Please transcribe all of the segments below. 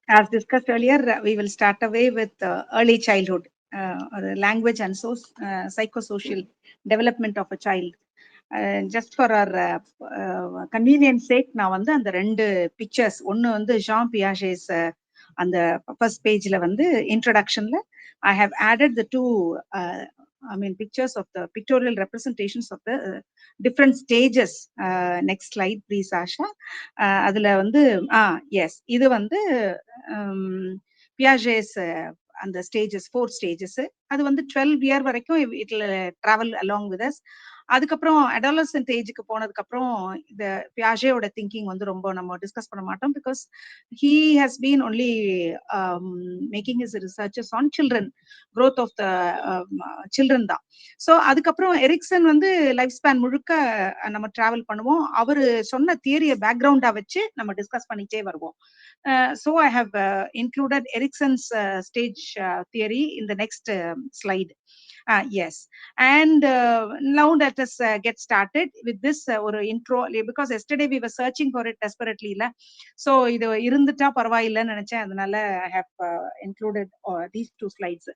As discussed earlier, we will start away with early childhood, language and psychosocial development of a child. Just for our convenience sake, நான் வந்து அந்த ரெண்டு pictures, ஒன்று வந்து John பியாஜேஸ் அந்த first பேஜ்ல வந்து இன்ட்ரடக்ஷன்ல I have added the two pictures of the pictorial representations of the different stages. Next slide please, Asha. அதுல வந்து yes, இது வந்து பியாஜேஸ் அந்த ஸ்டேஜஸ், 4 ஸ்டேஜஸ். அது வந்து 12 இயர் வரைக்கும் it will travel along with us. அதுக்கப்புறம் அடாலசன்ட் ஏஜுக்கு போனதுக்கு அப்புறம் இந்த பியாஜேயோட திங்கிங் வந்து ரொம்ப நம்ம டிஸ்கஸ் பண்ண மாட்டோம், because he has been only making his researches on children, growth of the children தான். ஸோ அதுக்கப்புறம் எரிக்சன் வந்து லைஃப் ஸ்பேன் முழுக்க நம்ம டிராவல் பண்ணுவோம். அவரு சொன்ன தியரியை பேக்ரவுண்டா வச்சு நம்ம டிஸ்கஸ் பண்ணிட்டே வருவோம். So I have included Erickson's stage theory in the next slide. Yes, and now let us get started with this or intro, because yesterday we were searching for it desperately la. So idu irundhuta paravailla nenachen, adanaala I have included these two slides.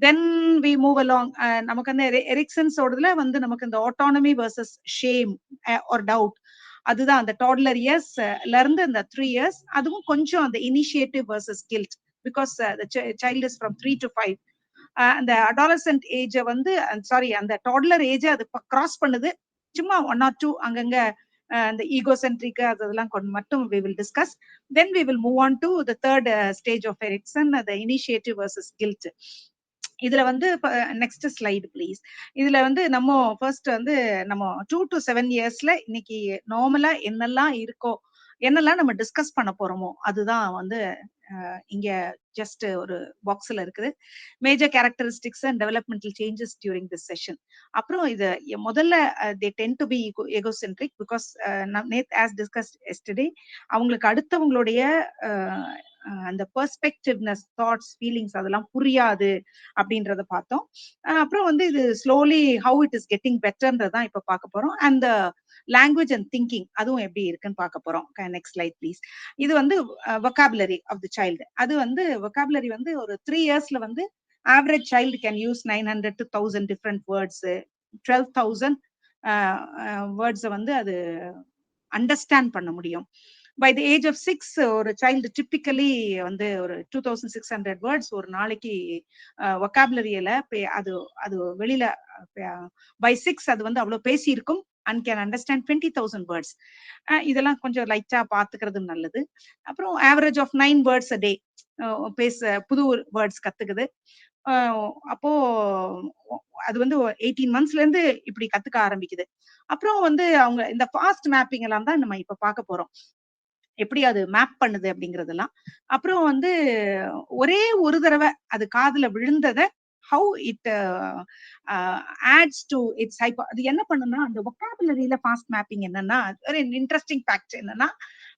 Then we move along. namakku and Erickson's odula vandu namakku இந்த autonomy versus shame or doubt, அதுதான் அந்த toddler இயர்ஸ்ல இருந்து இந்த 3 years, அதுவும் கொஞ்சம் அந்த initiative versus guilt, because child is from 3 to 5. அந்த அடாலசன்ட் ஏஜ வந்து சாரி அந்த டாட்லர் ஏஜ் அது கிராஸ் பண்ணுது. சும்மா 1 or 2 அங்கங்க அந்த ஈகோசென்ட்ரிக் அதெல்லாம் மட்டும் we will discuss. Then we will move on to the third stage of Erikson, the initiative versus guilt. இதுல வந்து நெக்ஸ்ட் ஸ்லைடு ப்ளீஸ். இதுல வந்து நம்ம ஃபர்ஸ்ட் வந்து நம்ம 2 to 7 இயர்ஸ்ல இன்னைக்கு நார்மலா என்னெல்லாம் இருக்கோ, என்னெல்லாம் நம்ம டிஸ்கஸ் பண்ண போறோமோ அதுதான் வந்து இங்க ஜஸ்ட் ஒரு பாக்ஸ்ல இருக்குது. Major characteristics and developmental changes during this session. அப்புறம் இது முதல்ல they tend to be egocentric, because as discussed yesterday அவங்களுக்கு அடுத்தவங்களுடைய அந்த பெர்ஸ்பெக்டிவ்னஸ், தாட்ஸ், ஃபீலிங்ஸ் அதெல்லாம் புரியாது அப்படின்றத பார்த்தோம். அப்புறம் வந்து இது slowly how it is getting பெட்டர்ன்றதான் இப்ப பார்க்க போறோம். அண்ட் லாங்குவேஜ் அண்ட் திங்கிங் அதுவும் எப்படி இருக்குன்னு பார்க்க போறோம். Next slide please. இது வந்து vocabulary ஆஃப் தி சைல்டு. அது வந்து vocabulary வந்து ஒரு 3 இயர்ஸ்ல வந்து average child can use 900 to 1000 different words, 12,000 words வந்து அது அண்டர்ஸ்டாண்ட் பண்ண முடியும். By the age of 6, ஒரு child typically வந்து ஒரு 2600 words ஒரு நாளைக்கு vocabularyல அது அது வெளியில by 6 அது வந்து அவ்வளவு பேசி இருக்கும் and can understand 20,000 words. இதெல்லாம் கொஞ்சம் லைட்டா பாத்துக்கிறது நல்லது. அப்புறம் average of 9 words a day பேச புது வேர்ட்ஸ் கத்துக்குது. அப்போ அது வந்து 18 monthsல இருந்து இப்படி கத்துக்க ஆரம்பிக்குது. அப்புறம் வந்து அவங்க இந்த ஃபாஸ்ட் மேப்பிங் எல்லாம் தான் நம்ம இப்ப பார்க்க போறோம், எப்படி அது மேப் பண்ணுது அப்படிங்கறதெல்லாம். அப்புறம் வந்து ஒரே ஒரு தடவை அது காதுல விழுந்தத how it adds to its hyper, அது என்ன பண்ணுன்னா அந்த vocabularyல ஃபாஸ்ட் மேப்பிங் என்னன்னா, ஒரு இன்ட்ரெஸ்டிங் ஃபேக்ட் என்னன்னா,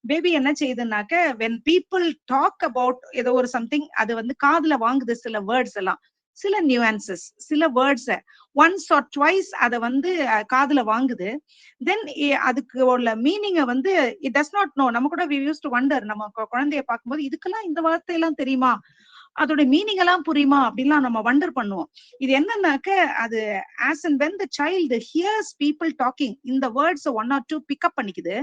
பேபி என்ன செய்யுதுன்னாக்க when people talk about ஏதோ ஒரு சம்திங், அது வந்து காதுல வாங்குது சில வேர்ட்ஸ் எல்லாம், சில நியூஆன்சஸ், சில வேர்ட்ஸ் ஒன்ஸ் ஆர் ட்வைஸ் அதை வந்து காதுல வாங்குது. தென் அதுக்கு உள்ள மீனிங்கை வந்து இட் டஸ் நாட் நோ. நம்ம கூட we used to wonder, நம்ம குழந்தைய பார்க்கும்போது இதுக்கெல்லாம் இந்த வார்த்தையெல்லாம் தெரியுமா, அதோட மீனிங் எல்லாம் புரியுமா அப்படின்லாம் நம்ம வண்டர் பண்ணுவோம். இது என்னன்னாக்க அது as and when the child hears people talking, இந்த வேர்ட்ஸ் 1 or 2 பிக்கப் பண்ணிக்குது,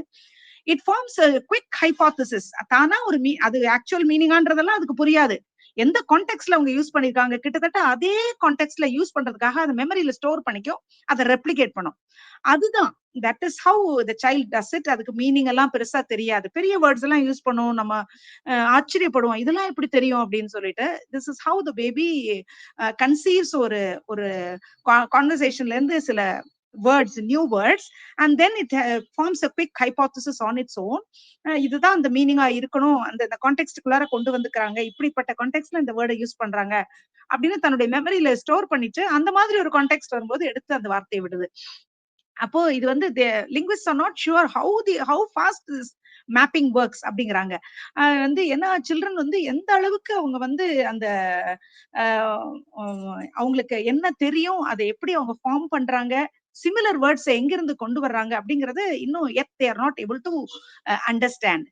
இட் ஃபார்ம்ஸ் குவிக் ஹைபோதசிஸ். தானா ஒரு அது ஆக்சுவல் மீனிங்கான்றதெல்லாம் அதுக்கு புரியாது, எந்த கான்டெக்ட்ல அவங்க யூஸ் பண்ணிருக்காங்க கிட்டத்தட்ட அதே கான்டெக்ட்ல யூஸ் பண்றதுக்காக அதை மெமரியில ஸ்டோர் பண்ணிக்கும், அதை ரெப்ளிகேட் பண்ணும். அதுதான் that is how the child does it. அதுக்கு மீனிங் எல்லாம் பெருசா தெரியாது, பெரிய வேர்ட்ஸ் எல்லாம் யூஸ் பண்ணுவோம், நம்ம ஆச்சரியப்படுவோம் இதெல்லாம் எப்படி தெரியும் அப்படின்னு சொல்லிட்டு. This is how the baby conceives ஒரு ஒரு கான்வர்சேஷன்ல இருந்து சில words, new words, and then it forms a quick hypothesis on its own. இதுதான் அந்த மீனிங்கா இருக்கணும், அந்த கான்டெக்ஸ்டுக்குள்ளார கொண்டு வந்துக்கிறாங்க, இப்படிப்பட்ட கான்டெக்ஸ்ட்ல இந்த வேர்டை யூஸ் பண்றாங்க அப்படின்னு தன்னுடைய மெமரியில ஸ்டோர் பண்ணிட்டு அந்த மாதிரி ஒரு கான்டெக்ஸ்ட் வரும்போது எடுத்து அந்த வார்த்தையை விடுது. அப்போ இது வந்து linguists are not sure how fast this mapping works அப்படிங்கிறாங்க. வந்து ஏன்னா சில்ட்ரன் வந்து எந்த அளவுக்கு அவங்க வந்து அந்த அவங்களுக்கு என்ன தெரியும், அதை எப்படி அவங்க ஃபார்ம் பண்றாங்க, சிமிலர் வேர்ட்ஸ் எங்கிருந்து கொண்டு வர்றாங்க அப்படிங்கறது இன்னும் yet they are not able to understand.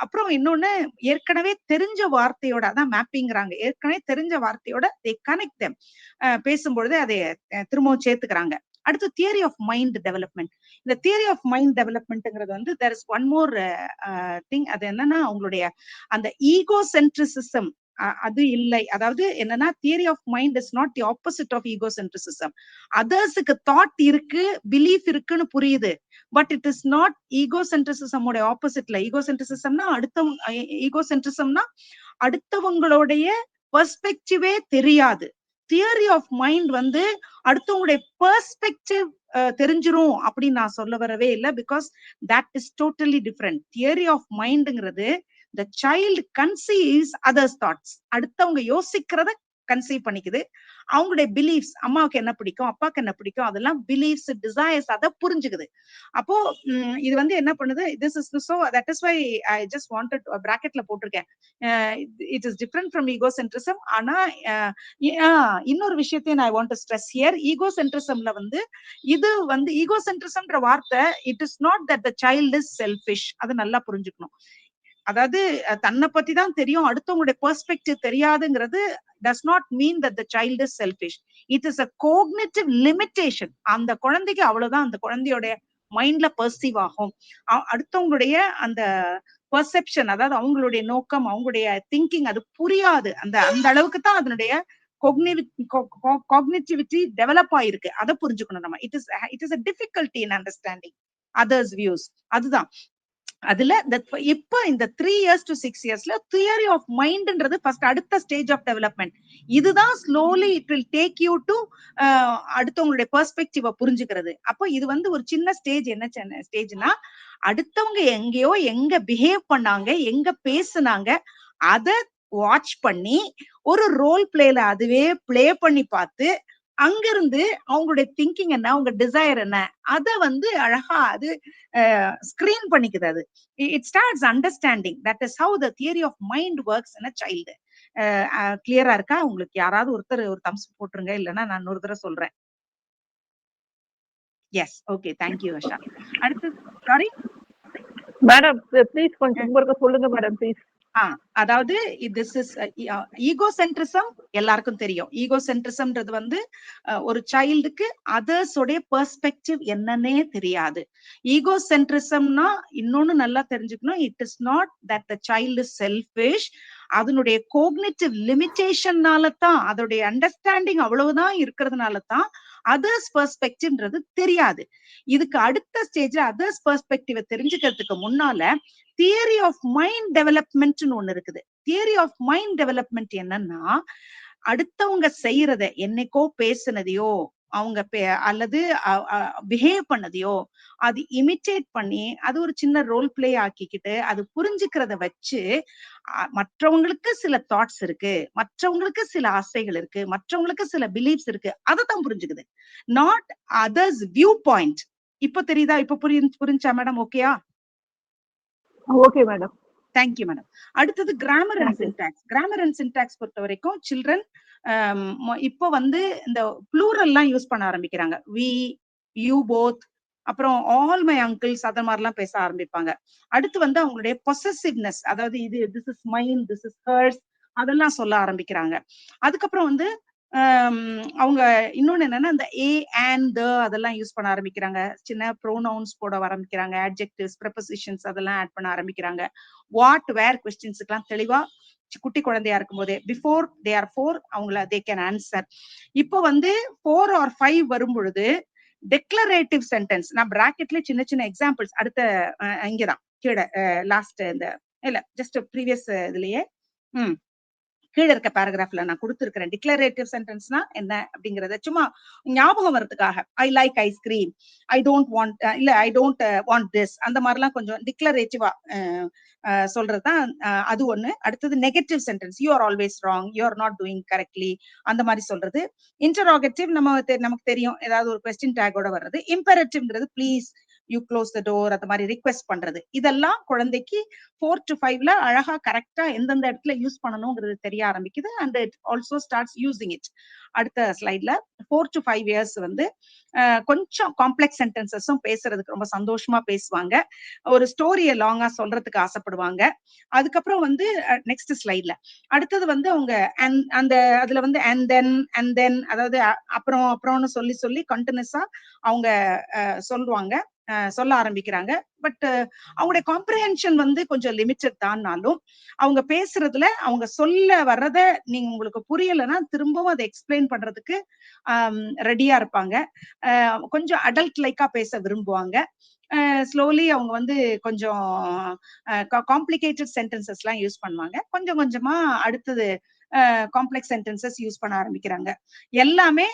அப்புறம் இன்னொன்னு, ஏற்கனவே தெரிஞ்ச வார்த்தையோட அதான் மேப்பிங்கிறாங்க, ஏற்கனவே தெரிஞ்ச வார்த்தையோட தே கனெக்ட் தெம், பேசும்பொழுது அதை திரும்பவும் சேர்த்துக்கிறாங்க. அடுத்து தியரி ஆஃப் மைண்ட் டெவலப்மெண்ட். இந்த தியரி ஆஃப் மைண்ட் டெவலப்மெண்ட்ங்கிறது வந்து there is one more thing. அது என்னன்னா, அவங்களுடைய அந்த ஈகோ சென்ட்ரிசிசம் அது இல்லை. அதாவது என்னன்னா, theory of mind is not the opposite of egocentrism. அதர்ஸுக்கு தாட் இருக்கு, பிலீஃப் இருக்குன்னு புரியுது, but it is not egocentrism உடைய ஆப்போசிட்ல. ஈகோ சென்ட்ரிசிசம்னா ஈகோ சென்ட்ரிசம்னா அடுத்தவங்களுடைய பெர்ஸ்பெக்டிவே தெரியாது. தியரி ஆஃப் மைண்ட் வந்து அடுத்தவங்களுடைய பெர்ஸ்பெக்டிவ் தெரிஞ்சிரும் அப்படின்னு நான் சொல்ல வரவே இல்லை. Because that is totally different. Theory of மைண்ட்ங்கிறது the child conceives others thoughts. அடுத்தவங்க யோசிக்கிறத கன்சீவ் பண்ணிக்குது. அவங்களுடைய பிலீஃப்ஸ், அம்மாவுக்கு என்ன பிடிக்கும், அப்பாவுக்கு என்ன பிடிக்கும், அதெல்லாம் பிலீஃப்ஸ், டிசைர்ஸ், அதை புரிஞ்சுக்குது. அப்போ இது வந்து என்ன பண்ணுது, this is so that is why I just wanted bracketல போட்டிருக்கேன், it is different from egocentrism. ஆனா இன்னொரு விஷயத்தையும் I want to stress here. egocentrismல வந்து இது வந்து egocentrismன்ற வார்த்தை, it is not that the child is selfish. அது நல்லா புரிஞ்சுக்கணும். அதாவது தன்னை பத்தி தான் தெரியும், அடுத்தவங்களுடைய perspective தெரியாதுங்கிறது does not mean that the child is selfish. It is a cognitive limitation. அந்த குழந்தைக்கு அவ்வளவுதான் அந்த குழந்தையோட மைண்ட்ல பெர்சீவ் ஆகும். அடுத்தவங்களுடைய அந்த பெர்செப்ஷன், அதாவது அவங்களுடைய நோக்கம், அவங்களுடைய திங்கிங் அது புரியாது. அந்த அந்த அளவுக்கு தான் அதனுடைய காக்னிட்டிவிட்டி டெவலப் ஆயிருக்கு. அதை புரிஞ்சுக்கணும் நம்ம. It is a difficulty in understanding others views. அதுதான் அதுல இப்ப இந்த 3 years to 6 yearsல தியரி ஆஃப் மைண்ட்ன்றது ஃபர்ஸ்ட் அடுத்த ஸ்டேஜ் ஆஃப் டெவலப்மெண்ட். இதுதான் slowly it will take you to அடுத்தவங்களுடைய பெர்ஸ்பெக்டிவ புரிஞ்சுக்கிறது. அப்போ இது வந்து ஒரு சின்ன ஸ்டேஜ். என்ன ஸ்டேஜ்னா, அடுத்தவங்க எங்கேயோ எங்க பிஹேவ் பண்ணாங்க, எங்க பேசுனாங்க, அத வாட்ச் பண்ணி ஒரு ரோல் பிளேல அதுவே பிளே பண்ணி பார்த்து, அங்கிருந்து அவங்களுடைய திங்கிங் என்ன, அவங்க டிசைர் என்ன, அத வந்து அழகா அது ஸ்கிரீன் பண்ணிக்குது. அது it starts understanding. That is how the theory of mind works in a child. கிளியரா இருக்கா உங்களுக்கு? யாராவது ஒருத்தர் ஒரு தம்ஸ் போட்டுருங்க, இல்லைன்னா நான் ஒரு தடவை சொல்றேன். Yes, okay, thank you Asha. அடுத்து சாரி மேடம், ப்ளீஸ் கொஞ்சம் சொல்லுங்க மேடம் ப்ளீஸ். அதாவது திஸ் இஸ் ஈகோசென்ட்ரிசம் எல்லாருக்கும் தெரியும். ஈகோசென்ட்ரிசம்ன்றது வந்து ஒரு சைல்டுக்கு அதர்ஸ் உடைய பெர்ஸ்பெக்டிவ் என்னன்னே தெரியாது. ஈகோசென்ட்ரிசம்னா இன்னொன்னு நல்லா தெரிஞ்சுக்கணும், it is not that the child is selfish. அதனுடைய கோக்னிட்டிவ் லிமிட்டேஷன்னால தான், அதோடைய அண்டர்ஸ்டாண்டிங் அவ்வளவுதான் இருக்கிறதுனால தான் அதர்ஸ் பெர்ஸ்பெக்டிவ்ன்றது தெரியாது. இதுக்கு அடுத்த ஸ்டேஜ் அதர்ஸ் பெர்ஸ்பெக்டிவ் தெரிஞ்சுக்கிறதுக்கு முன்னால தியரி ஆஃப் மைண்ட் டெவலப்மெண்ட்னு ஒண்ணு இருக்குது. தியரி ஆஃப் மைண்ட் டெவலப்மெண்ட் என்னன்னா, அடுத்தவங்க செய்யறத, என்னைக்கோ பேசுனதையோ அவங்க அல்லது பிஹேவ் பண்ணதையோ அது இமிட்டேட் பண்ணி அது ஒரு சின்ன ரோல் பிளே ஆக்கிக்கிட்டு அது புரிஞ்சுக்கிறத வச்சு மற்றவங்களுக்கு சில தாட்ஸ் இருக்கு, மற்றவங்களுக்கு சில ஆசைகள் இருக்கு, மற்றவங்களுக்கு சில பிலீஃப்ஸ் இருக்கு, அதை தான் புரிஞ்சுக்குது. Not others viewpoint. இப்ப தெரியுதா? இப்ப புரிஞ்சா மேடம்? ஓகேயா? Okay madam, thank you madam. அடுத்தது grammar and syntax. Grammar and syntax பொறுத்த வரைக்கும் சில்ட்ரன் இப்போ வந்து இந்த ப்ளூரல் எல்லாம் யூஸ் பண்ண ஆரம்பிக்கிறாங்க. வி, யூ போத், அப்புறம் ஆல் மை அங்கிள்ஸ், அத மாதிரிலாம் பேச ஆரம்பிப்பாங்க. அடுத்து வந்து அவங்களுடைய பொசசிவ்னஸ், அதாவது இது this is mine, this is hers, அதெல்லாம் சொல்ல ஆரம்பிக்கிறாங்க. அதுக்கப்புறம் வந்து அவங்க இன்னொன்னு என்னன்னா, இந்த ஏ அண்ட் த அதெல்லாம் யூஸ் பண்ண ஆரம்பிக்கிறாங்க. சின்ன ப்ரோனவுன்ஸ் போட ஆரம்பிக்கிறாங்க, அட்ஜெக்டிவ்ஸ், ப்ரெபோசிஷன்ஸ் அதெல்லாம் ஆட் பண்ண ஆரம்பிக்கிறாங்க. வாட் வேர் கொஸ்டின்ஸுக்கெல்லாம் தெளிவா குட்டி குழந்தையா இருக்கும் போதே பிஃபோர் தே ஆர் 4 அவங்கள தே கேன் ஆன்சர். இப்போ வந்து 4 or 5 வரும் பொழுது டெக்ளரேட்டிவ் சென்டென்ஸ், நான் பிராக்கெட்ல சின்ன சின்ன எக்ஸாம்பிள்ஸ் அடுத்த இங்கதான் கீழே லாஸ்ட் இந்த இல்ல ஜஸ்ட் ப்ரீவியஸ் இதுலயே கீழே இருக்க பேராகிராஃப்ல நான் கொடுத்துருக்கிறேன். டிக்ளரேட்டிவ் சென்டென்ஸ்னா என்ன அப்படிங்கறத சும்மா ஞாபகம் வரதுக்காக, I like ice cream, I don't want, இல்ல ஐ டோன்ட் வாண்ட் திஸ், அந்த மாதிரிலாம் கொஞ்சம் டிக்ளரேட்டிவா சொல்றதுதான் அது ஒண்ணு. அடுத்தது negative sentence, you are always wrong, you are not doing correctly, அந்த மாதிரி சொல்றது. இன்டரோகேட்டிவ் நமக்கு தெரியும், ஏதாவது ஒரு கொஸ்டின் டேக்கோட வர்றது. இம்பெரேட்டிவ்ங்கிறது please, you close the door, அந்த மாதிரி ரிக்வெஸ்ட் பண்றது, இதெல்லாம் குழந்தைக்கு 4 to 5ல அழகா கரெக்டா எந்தெந்த இடத்துல யூஸ் பண்ணணுங்கிறது தெரிய ஆரம்பிக்குது. And it also starts using it. அடுத்த ஸ்லைட்ல 4 to 5 இயர்ஸ் வந்து கொஞ்சம் காம்ப்ளெக்ஸ் சென்டென்சஸும் பேசுறதுக்கு ரொம்ப சந்தோஷமா பேசுவாங்க. ஒரு ஸ்டோரியை லாங்கா சொல்றதுக்கு ஆசைப்படுவாங்க. அதுக்கப்புறம் வந்து நெக்ஸ்ட் ஸ்லைட்ல அடுத்தது வந்து அவங்க அந்த அதுல வந்து அண்ட் தென் அதாவது அப்புறம் அப்புறம்னு சொல்லி சொல்லி கண்டினியூஸா அவங்க சொல்லுவாங்க, சொல்ல ஆரம்பிக்கிறாங்க. பட் அவங்களுடைய காம்ப்ரிஹென்ஷன் வந்து கொஞ்சம் லிமிட்டட் தான்னாலும் அவங்க பேசுறதுல அவங்க சொல்ல வர்றத நீங்க உங்களுக்கு புரியலைன்னா திரும்பவும் அதை எக்ஸ்பிளைன் பண்றதுக்கு ரெடியா இருப்பாங்க. கொஞ்சம் அடல்ட் லைக்கா பேச விரும்புவாங்க. ஸ்லோலி அவங்க வந்து கொஞ்சம் காம்ப்ளிகேட்டட் சென்டென்சஸ் எல்லாம் யூஸ் பண்ணுவாங்க. கொஞ்சம் கொஞ்சமா அடுத்தது காம்ப்ளெக்ஸ் சென்டென்சஸ் யூஸ் பண்ண ஆரம்பிக்கிறாங்க. எல்லாமே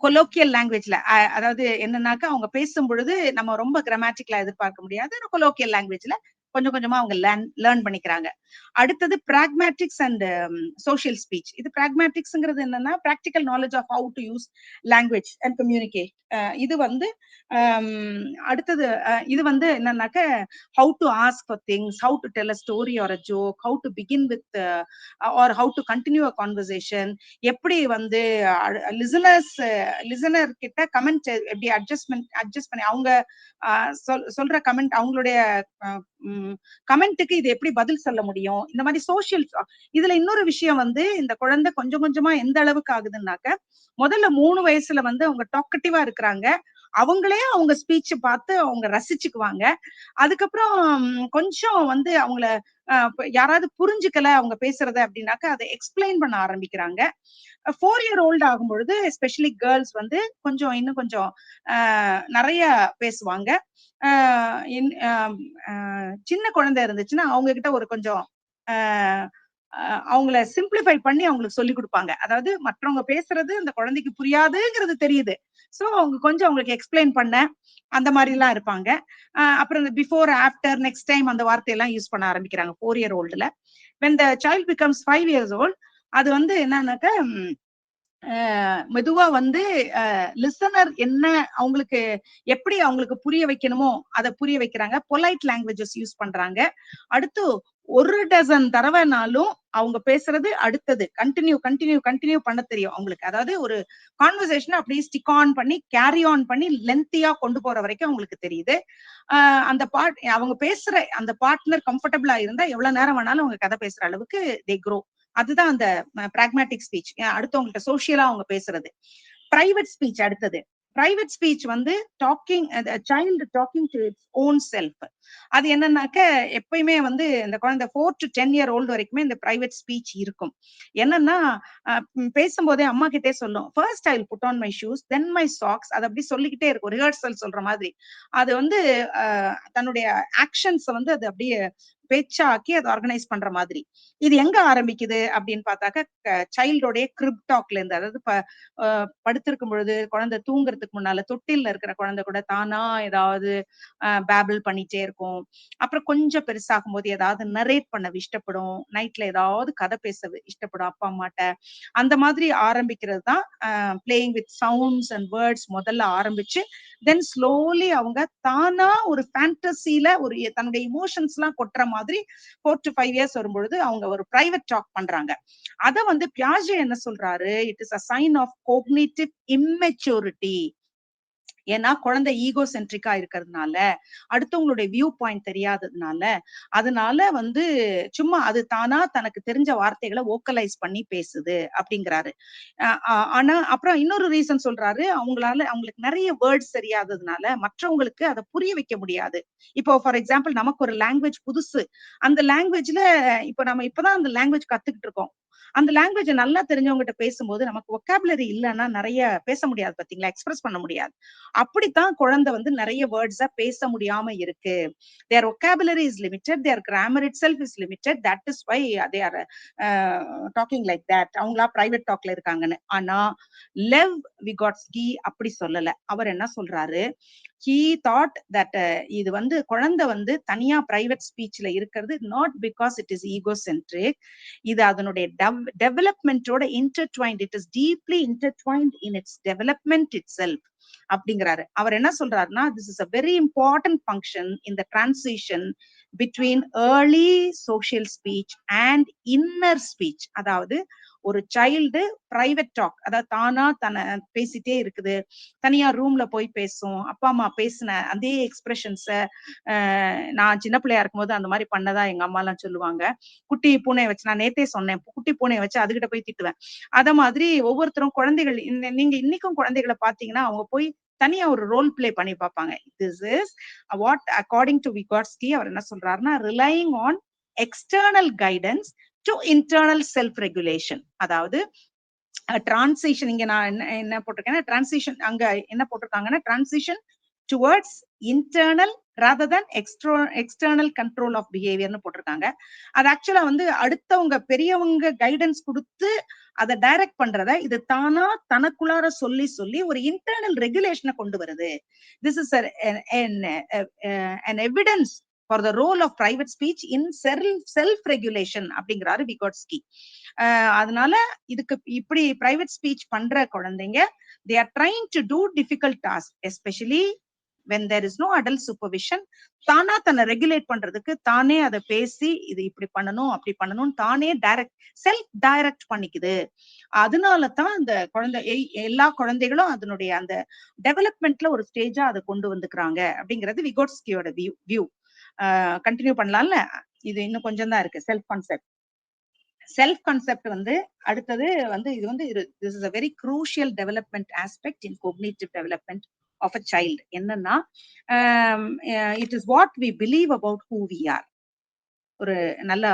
கொலோக்கியல் லாங்குவேஜ்ல, அதாவது என்னன்னாக்கா அவங்க பேசும் பொழுது நம்ம ரொம்ப கிராமட்டிக்கலா எதிர்பார்க்க முடியாது. கொலோக்கியல் லாங்குவேஜ்ல கொஞ்சம் கொஞ்சமா அவங்க லேர்ன் பண்ணிக்கிறாங்க. அடுத்தது பிராக்மேட்டிக்ஸ் அண்ட் சோஷியல் ஸ்பீச். இது பிராக்மேட்டிக்ஸ்ங்கிறது என்னன்னா practical knowledge of how to use language and communicate. இது வந்து அடுத்தது இது வந்து என்னன்னாக்க how to ask for things, how to tell a story or a joke, how to begin with or how to continue a conversation, எப்படி வந்து listener கிட்ட comment எப்படி அட்ஜஸ்ட் பண்ணி அவங்க சொல்ற கமெண்ட், அவங்களுடைய கமெண்ட்டுக்கு இது எப்படி பதில் சொல்ல முடியும், இந்த மாதிரி சோசியல். இதுல இன்னொரு விஷயம் வந்து இந்த குழந்தை கொஞ்சம் கொஞ்சமா எந்த அளவுக்கு ஆகுதுன்னாக்க முதல்ல 3 வயசுல வந்து அவங்க டாக்கட்டிவா இருக்கிறாங்க. அவங்களே அவங்க ஸ்பீச் பார்த்து அவங்க ரசிச்சுக்குவாங்க. அதுக்கப்புறம் கொஞ்சம் வந்து அவங்கள யாராவது புரிஞ்சுக்கல அவங்க பேசுறத அப்படின்னாக்க அதை எக்ஸ்பிளைன் பண்ண ஆரம்பிக்கிறாங்க. 4 year old ஆகும் பொழுது எஸ்பெஷலி கேர்ள்ஸ் வந்து கொஞ்சம் இன்னும் கொஞ்சம் நிறைய பேசுவாங்க. சின்ன குழந்தை இருந்துச்சுன்னா அவங்க கிட்ட ஒரு கொஞ்சம் அவங்கள சிம்பிளிஃபை பண்ணி அவங்களுக்கு சொல்லி கொடுப்பாங்க. அதாவது மற்றவங்க பேசுறது அந்த குழந்தைக்கு புரியாதுங்கிறது தெரியுது, சோ அவங்க கொஞ்சம் அவங்களுக்கு எக்ஸ்பிளைன் பண்ண அந்த மாதிரி எல்லாம் இருப்பாங்க. அப்புறம் இந்த பிஃபோர் ஆஃப்டர் நெக்ஸ்ட் டைம் அந்த வார்த்தையெல்லாம் யூஸ் பண்ண ஆரம்பிக்கிறாங்க 4 year oldல. when the child becomes 5 years old, அது வந்து என்னன்னாக்க மெதுவா வந்து லிசனர் என்ன அவங்களுக்கு எப்படி அவங்களுக்கு புரிய வைக்கணுமோ அதை புரிய வைக்கிறாங்க. பொலைட் லாங்குவேஜஸ் யூஸ் பண்றாங்க. அடுத்து 1 டசன் தடவைனாலும் அவங்க பேசுறது அடுத்தது கண்டினியூ பண்ண தெரியும் அவங்களுக்கு. அதாவது ஒரு கான்வர்சேஷன் அப்படியே ஸ்டிக் ஆன் பண்ணி கேரி ஆன் பண்ணி லென்த்தியா கொண்டு போற வரைக்கும் அவங்களுக்கு தெரியுது. அந்த அவங்க பேசுற அந்த பார்ட்னர் கம்ஃபர்டபுளா இருந்தா எவ்வளவு நேரம் வேணாலும் அவங்க கதை பேசுற அளவுக்கு தே க்ரோ. அதுதான் அந்த பிராக்மேட்டிக் ஸ்பீச், அடுத்தவங்கள்ட்ட சோசியலா அவங்க பேசுறது. பிரைவேட் ஸ்பீச் அடுத்தது. பிரைவேட் ஸ்பீச் வந்து child talking to it's own self. அது என்னன்னாக்க எப்பயுமே வந்து இந்த குழந்தை 4 to 10 year old வரைக்குமே இந்த பிரைவேட் ஸ்பீச் இருக்கும். என்னன்னா பேசும்போதே அம்மா கிட்டே சொல்லும், first I will put on my shoes then my socks. அது அப்படி சொல்லிக்கிட்டே இருக்கும், ரிஹர்சல் சொல்ற மாதிரி. அது வந்து தன்னுடைய ஆக்ஷன்ஸ் வந்து அது அப்படியே பேச்சாக்கி அதை ஆர்கனைஸ் பண்ற மாதிரி. இது எங்க ஆரம்பிக்குது அப்படின்னு பார்த்தாக்க சைல்டோடைய கிரிப் டாக்ல இருந்து. அதாவது படுத்திருக்கும் பொழுது குழந்தை தூங்குறதுக்கு முன்னால தொட்டில்ல இருக்கிற குழந்தை கூட தானா ஏதாவது பேபிள் பண்ணிட்டே இருக்கும். அப்புறம் கொஞ்சம் பெருசாகும் போது ஏதாவது நரேட் பண்ண இஷ்டப்படும், நைட்ல ஏதாவது கதை பேச இஷ்டப்படும் அப்பா அம்மாட்ட. அந்த மாதிரி ஆரம்பிக்கிறது தான் playing with sounds and words முதல்ல ஆரம்பிச்சு தென் ஸ்லோலி அவங்க தானா ஒரு ஃபேண்டசில ஒரு தன்னுடைய இமோஷன்ஸ் எல்லாம் கொட்டுற மாதிரி 4 to 5 years வரும்பொழுது அவங்க ஒரு பிரைவேட் டாக் பண்றாங்க. அத வந்து பியாஜே என்ன சொல்றாரு, it is a sign of cognitive immaturity. ஏன்னா குழந்தை ஈகோ சென்ட்ரிக்கா இருக்கிறதுனால, அடுத்தவங்களுடைய வியூ பாயிண்ட் தெரியாததுனால, அதனால வந்து சும்மா அது தானா தனக்கு தெரிஞ்ச வார்த்தைகளை வோக்கலைஸ் பண்ணி பேசுது அப்படிங்கிறாரு. ஆனா அப்புறம் இன்னொரு ரீசன் சொல்றாரு, அவங்களுக்கு நிறைய வேர்ட்ஸ் தெரியாததுனால மற்றவங்களுக்கு அதை புரிய வைக்க முடியாது. இப்போ ஃபார் எக்ஸாம்பிள் நமக்கு ஒரு லாங்குவேஜ் புதுசு, அந்த லாங்குவேஜ்ல இப்ப நம்ம இப்பதான் அந்த லாங்குவேஜ் கத்துக்கிட்டு இருக்கோம். அந்த லாங்குவேஜ் நல்லா தெரிஞ்சவங்ககிட்ட பேசும்போது நமக்கு ஒக்காபுலரி இல்லைன்னா நிறைய பேச முடியாது, பாத்தீங்களா, எக்ஸ்பிரஸ் பண்ண முடியாது. அப்படித்தான் குழந்தை வந்து நிறைய வேர்ட்ஸா பேச முடியாம இருக்கு. their vocabulary is limited, their grammar itself is limited, that is why they are talking like that. அவங்களா பிரைவேட் டாக்ல இருக்காங்கன்னு. ஆனா லெவ் விகாட்ஸ்கி அப்படி சொல்லல. அவர் என்ன சொல்றாரு, he thought that இது வந்து குழந்தை வந்து தனியா பிரைவேட் ஸ்பீச்ல இருக்கிறது not because it is egocentric, இது அதனுடைய டெவலப்மெண்டோட intertwined, it is deeply intertwined in its development itself அப்படிங்கிறாரு. அவர் என்ன சொல்றாருன்னா, this is a very important function in the transition between early social speech and inner speech. அதாவது ஒரு child private talk, அதாவது தானா தன்னை பேசிட்டே இருக்குது, தனியா ரூம்ல போய் பேசும், அப்பா அம்மா பேசின அதே எக்ஸ்பிரஷன்ஸ நான் சின்ன பிள்ளையா இருக்கும்போது அந்த மாதிரி பண்ணதா எங்க அம்மா எல்லாம் சொல்லுவாங்க. குட்டி பூனையை வச்சு, நான் நேத்தே சொன்னேன், குட்டி பூனையை வச்சு அதுகிட்ட போய் திட்டுவேன். அத மாதிரி ஒவ்வொருத்தரும் குழந்தைகள், நீங்க இன்னைக்கும் குழந்தைகளை பாத்தீங்கன்னா அவங்க போய் தனியா ஒரு ரோல் பிளே பண்ணி பார்ப்பாங்க. This is what according to Vygotsky அவர் என்ன சொல்றாருன்னா, relying on external guidance to internal self regulation. அதாவது டிரான்சிஷன், இங்க நான் என்ன போட்டிருக்கேன்னா டிரான்சிஷன், அங்க என்ன போட்டிருக்காங்கன்னா transition towards internal rather than external control of behaviorனு போட்டிருக்காங்க. அது ஆக்சுவலா வந்து அடுத்தவங்க பெரியவங்க கைடன்ஸ் கொடுத்து அதை டைரக்ட் பண்றத இது தானா தனக்குள்ளார சொல்லி சொல்லி ஒரு இன்டர்னல் ரெகுலேஷனை கொண்டு வருது. This is an evidence for the role of private speech in self regulation அப்படிங்கிறாரு விகாட்ஸ்கி. அதனால இதுக்கு இப்படி பிரைவேட் ஸ்பீச் பண்ற குழந்தைங்க, they are trying to do difficult tasks, especially when there is no adult supervision. தானா தன்னை ரெகுலேட் பண்றதுக்கு தானே அதை பேசி இது இப்படி பண்ணணும் அப்படி பண்ணணும் தானே செல்ஃப் டைரக்ட் பண்ணிக்குது. அதனாலதான் இந்த குழந்தை எல்லா குழந்தைகளும் அதனுடைய அந்த டெவலப்மெண்ட்ல ஒரு ஸ்டேஜா அதை கொண்டு வந்துக்கிறாங்க அப்படிங்கிறது விகோட்ஸ்கியோட வியூ. கண்டினியூ பண்ணலாம்ல, இது இன்னும் கொஞ்சம் தான் இருக்கு. செல்ஃப் கான்செப்ட் வந்து அடுத்தது வந்து இது வந்து this is a very crucial development aspect in cognitive development of a child. என்னன்னா it is what we believe about who we are. ஒரு நல்ல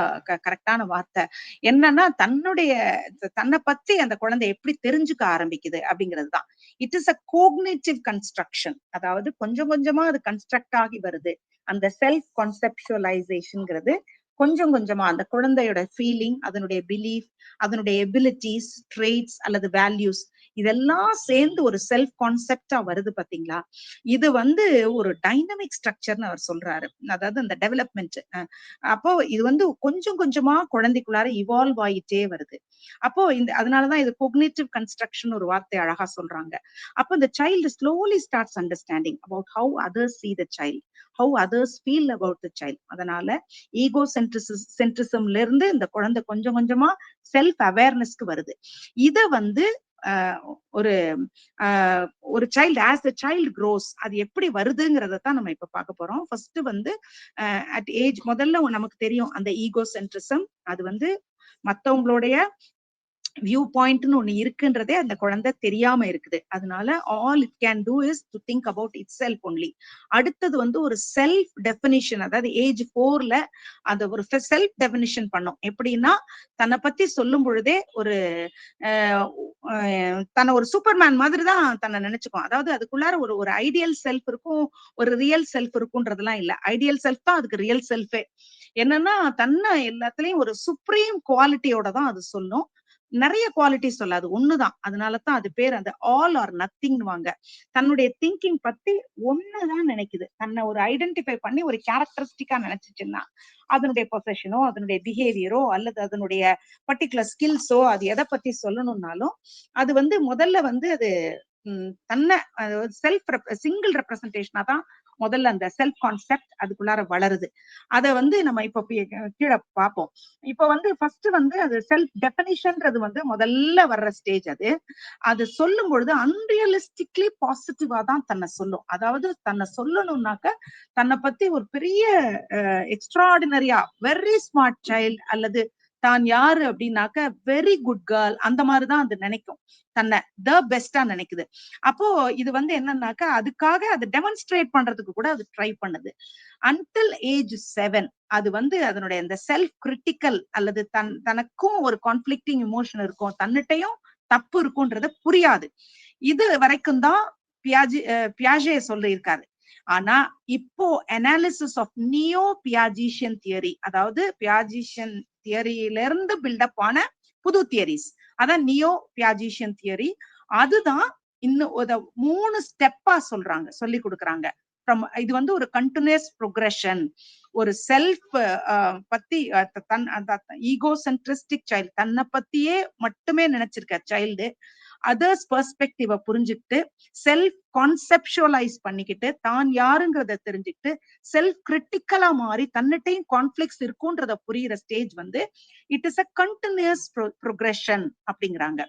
கரெக்டான வார்த்தை. என்னன்னா தன்னை பத்தி அந்த குழந்தை எப்படி தெரிஞ்சுக்க ஆரம்பிக்குது அப்படிங்கிறது தான். It is a cognitive construction. அதாவது கொஞ்சம் கொஞ்சமா அது கன்ஸ்ட்ரக்ட் ஆகி வருது. அந்த செல்ஃப் கான்செப்டுவலைசேஷன்ங்கிறது கொஞ்சம் கொஞ்சமா அந்த குழந்தையோட ஃபீலிங், அதனுடைய பிலீஃப், அதனுடைய எபிலிட்டிஸ், ட்ரேட்ஸ் அல்லது வேல்யூஸ் இதெல்லாம் சேர்ந்து ஒரு செல்ஃப் கான்செப்டா வருது பாத்தீங்களா. இது வந்து ஒரு டைனமிக் ஸ்ட்ரக்சர்னு அவர் சொல்றாரு. அதாவது அந்த டெவலப்மெண்ட். அப்போ இது வந்து கொஞ்சம் கொஞ்சமா குழந்தைக்குள்ளார இவால்வ் ஆயிட்டே வருது. அப்போ அதனாலதான் இது கோக்னிட்டிவ் கன்ஸ்ட்ரக்ஷன் ஒரு வார்த்தை அழகா சொல்றாங்க. அப்போ இந்த child slowly starts understanding about how others see the child, how others feel about the child. அதனால ஈகோ சென்ட்ரிசம்ல இருந்து இந்த குழந்தை கொஞ்சம் கொஞ்சமா செல்ஃப் அவேர்னஸ்க்கு வருது. இத வந்து ஒரு child as the child grows அது எப்படி வருதுங்கிறத தான் நம்ம இப்ப பார்க்க போறோம். ஃபர்ஸ்ட் வந்து அட் ஏஜ் முதல்ல நமக்கு தெரியும் அந்த ஈகோ சென்ட்ரிசம் அது வந்து மத்தவங்களுடைய வியூ பாயிண்ட்னு ஒண்ணு இருக்குன்றதே அந்த குழந்தை தெரியாம இருக்குது. அதனால all it can do is to think about it self only. அடுத்தது வந்து ஒரு செல்ஃப் டெபினிஷன், அதாவது ஏஜ் 4ல அந்த ஒரு செல்ஃப் டெபினிஷன் பண்ணும். எப்படின்னா தன்னை பத்தி சொல்லும் பொழுதே ஒரு தன்னை ஒரு சூப்பர்மேன் மாதிரி தான் தன்னை நினைச்சுக்கும். அதாவது அதுக்குள்ளார ஒரு ஐடியல் செல்ஃப் இருக்கும், ஒரு ரியல் செல்ஃப் இருக்கும்ன்றதெல்லாம் இல்ல. ஐடியல் செல்ஃப் தான் அதுக்கு ரியல் செல்ஃபே. என்னன்னா தன்னை எல்லாத்துலயும் ஒரு சுப்ரீம் குவாலிட்டியோட தான் அது சொல்லும். நிறைய குவாலிட்டி சொல்லாது, ஒண்ணுதான். அதனாலதான் அது பேர் அந்த ஆல் ஆர் நத்திங்வாங்க. தன்னுடைய திங்கிங் பத்தி ஒண்ணுதான் நினைக்குது. தன்னை ஒரு ஐடென்டிஃபை பண்ணி ஒரு கேரக்டரிஸ்டிக்கா நினைச்சுச்சுன்னா அதனுடைய பொசஷனோ அதனுடைய பிஹேவியரோ அல்லது அதனுடைய பர்டிகுலர் ஸ்கில்ஸோ அது எதை பத்தி சொல்லணும்னாலும் அது வந்து முதல்ல வந்து அது தன்னை செல்ஃப் சிங்கிள் ரெப்ரசன்டேஷனா தான் முதல்ல அந்த செல்ஃப் கான்செப்ட் அதுக்குள்ளார வளருது. அத வந்து நம்ம இப்ப கீழே பார்ப்போம். இப்ப வந்து ஃபர்ஸ்ட் வந்து அது செல்ஃப் டெஃபினிஷன்ன்றது வந்து முதல்ல வர்ற ஸ்டேஜ். அது சொல்லும் பொழுது அன்ரியலிஸ்டிக்லி பாசிட்டிவா தான் தன்னை சொல்லும். அதாவது தன்னை சொல்லணும்னாக்க தன்னை பத்தி ஒரு பெரிய எக்ஸ்ட்ராடினரியா வெரி ஸ்மார்ட் சைல்டு அல்லது தான் யாரு அப்படின்னாக்க வெரி குட் கேர்ள் அந்த மாதிரிதான் அது நினைக்கும். தன்னை த பெஸ்டா நினைக்குது. அப்போ இது வந்து என்னன்னாக்கா அதுக்காக அதை டெமான்ஸ்ட்ரேட் பண்றதுக்கு கூட அது ட்ரை பண்ணுது. அன்டில் ஏஜ் 7 அது வந்து அதனுடைய அந்த செல்ஃப் கிரிட்டிக்கல் அல்லது தனக்கும் ஒரு கான்ஃபிளிக்டிங் இமோஷன் இருக்கும், தன்னிட்டையும் தப்பு இருக்கும்ன்றது புரியாது. இது வரைக்கும் தான் பியாஜே சொல்லியிருக்காரு. ஆனா இப்போ அனாலிசிஸ் ஆஃப் நியோ பியாஜிஷியன் தியரி, அதாவது பியாஜிஷியன் தியரியில இருந்து பில்டப் ஆன புது தியரிஸ், அதான் நியோ பியாஜிஷியன் தியரி. அதுதான் இன்னும் 3 ஸ்டெப்பா சொல்லி கொடுக்குறாங்க. இது வந்து ஒரு கண்டினியூஸ் ப்ரோக்ரஷன். ஒரு செல்ஃப் பத்தி தன் ஈகோ சென்ட்ரிஸ்டிக் சைல்டு, தன்னை பத்தியே மட்டுமே நினைச்சிருக்க சைல்டு அதர்ஸ் பெர்ஸ்பெக்டிவ புரிஞ்சுக்கிட்டு செல்ஃப் கான்செப்சுவலைஸ் பண்ணிக்கிட்டு தான் யாருங்கிறத தெரிஞ்சுக்கிட்டு செல்ஃப் கிரிட்டிக்கலா மாறி தன்னிட்டையும் கான்ஃபிளிக்ஸ் இருக்குன்றத புரியுற ஸ்டேஜ் வந்து it is a continuous progression அப்படிங்கிறாங்க.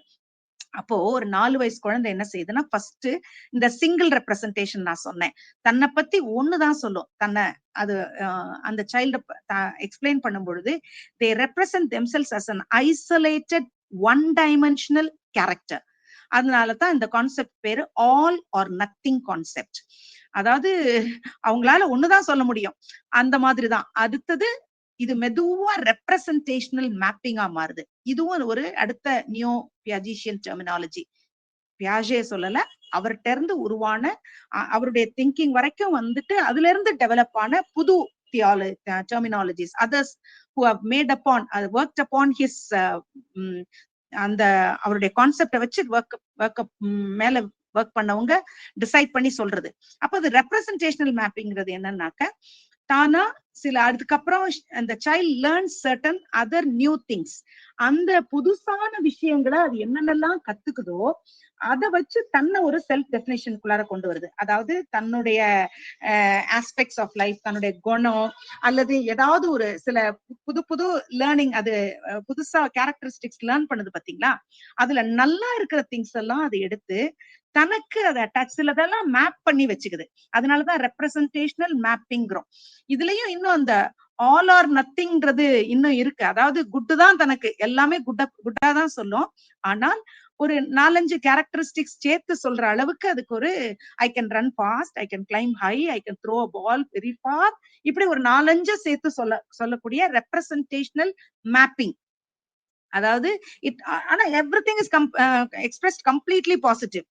அப்போ ஒரு 4 வயசு குழந்தை என்ன செய்யுதுன்னா, ஃபர்ஸ்ட் இந்த சிங்கிள் ரெப்ரசன்டேஷன் நான் சொன்னேன், தன்னை பத்தி ஒண்ணுதான் சொல்லும். தன்னை அது அந்த சைல்ட எக்ஸ்பிளைன் பண்ணும் பொழுது they represent themselves as an isolated one dimensional character. அதனாலதான் இந்த கான்செப்ட் பேரு ஆல் ஆர் நத்திங் கான்செப்ட். அதாவது அவங்களால ஒண்ணுதான் சொல்ல முடியும், அந்த மாதிரிதான். அடுத்தது இது மெதுவா ரெப்ரசன்டேஷனல் மேப்பிங்கா மாறுது. இதுவும் ஒரு அடுத்த நியோ பியாஜிஷியன் டெர்மினாலஜி. பியாஜே சொல்லல, அவர்கிட்ட இருந்து உருவான அவருடைய திங்கிங் வரைக்கும் வந்துட்டு அதுல இருந்து டெவலப் ஆன புது terminologies, others who have made upon worked upon his அந்த அவருடைய கான்செப்டை வச்சு மேல ஒர்க் பண்ணவங்க டிசைட் பண்ணி சொல்றது. அப்ப அது ரெப்ரசன்டேஷனல் மேப்பிங்கிறது என்னன்னாக்க, தானா சில அதுக்கப்புறம் அந்த child learns certain other new things. அந்த புதுசான விஷயங்களை அது என்னென்னலாம் கத்துக்குதோ அதை வச்சு தன்னை ஒரு செல்ஃப் டெஃபினேஷனுக்குள்ளார கொண்டு வருது. அதாவது தன்னுடைய ஆஸ்பெக்ட்ஸ் ஆஃப் லைஃப், தன்னுடைய குணம் அல்லது ஏதாவது ஒரு சில புது புது லேர்னிங், அது புதுசா கேரக்டரிஸ்டிக்ஸ் லேர்ன் பண்ணுது பாத்தீங்களா, அதுல நல்லா இருக்கிற திங்ஸ் எல்லாம் அதை எடுத்து தனக்கு அதை அட்டாச், சிலதெல்லாம் மேப் பண்ணி வச்சுக்குது. அதனாலதான் ரெப்ரசன்டேஷனல் மேப்பிங்கிறோம். இதுலயும் இன்னும் அந்த ஆல் ஆர் நத்திங்கிறது இன்னும் இருக்கு. அதாவது குட்டு தான், தனக்கு எல்லாமே குட்டா தான் சொல்லும். ஆனால் ஒரு 4-5 கேரக்டரிஸ்டிக்ஸ் சேர்த்து சொல்ற அளவுக்கு அதுக்கு ஒரு I can run fast, I can climb high, I can throw a ball very far, இப்படி ஒரு 4-5 சேர்த்து சொல்லக்கூடிய ரெப்ரசன்டேஷனல் மேப்பிங். அதாவது ஆனா everything is expressed completely positive.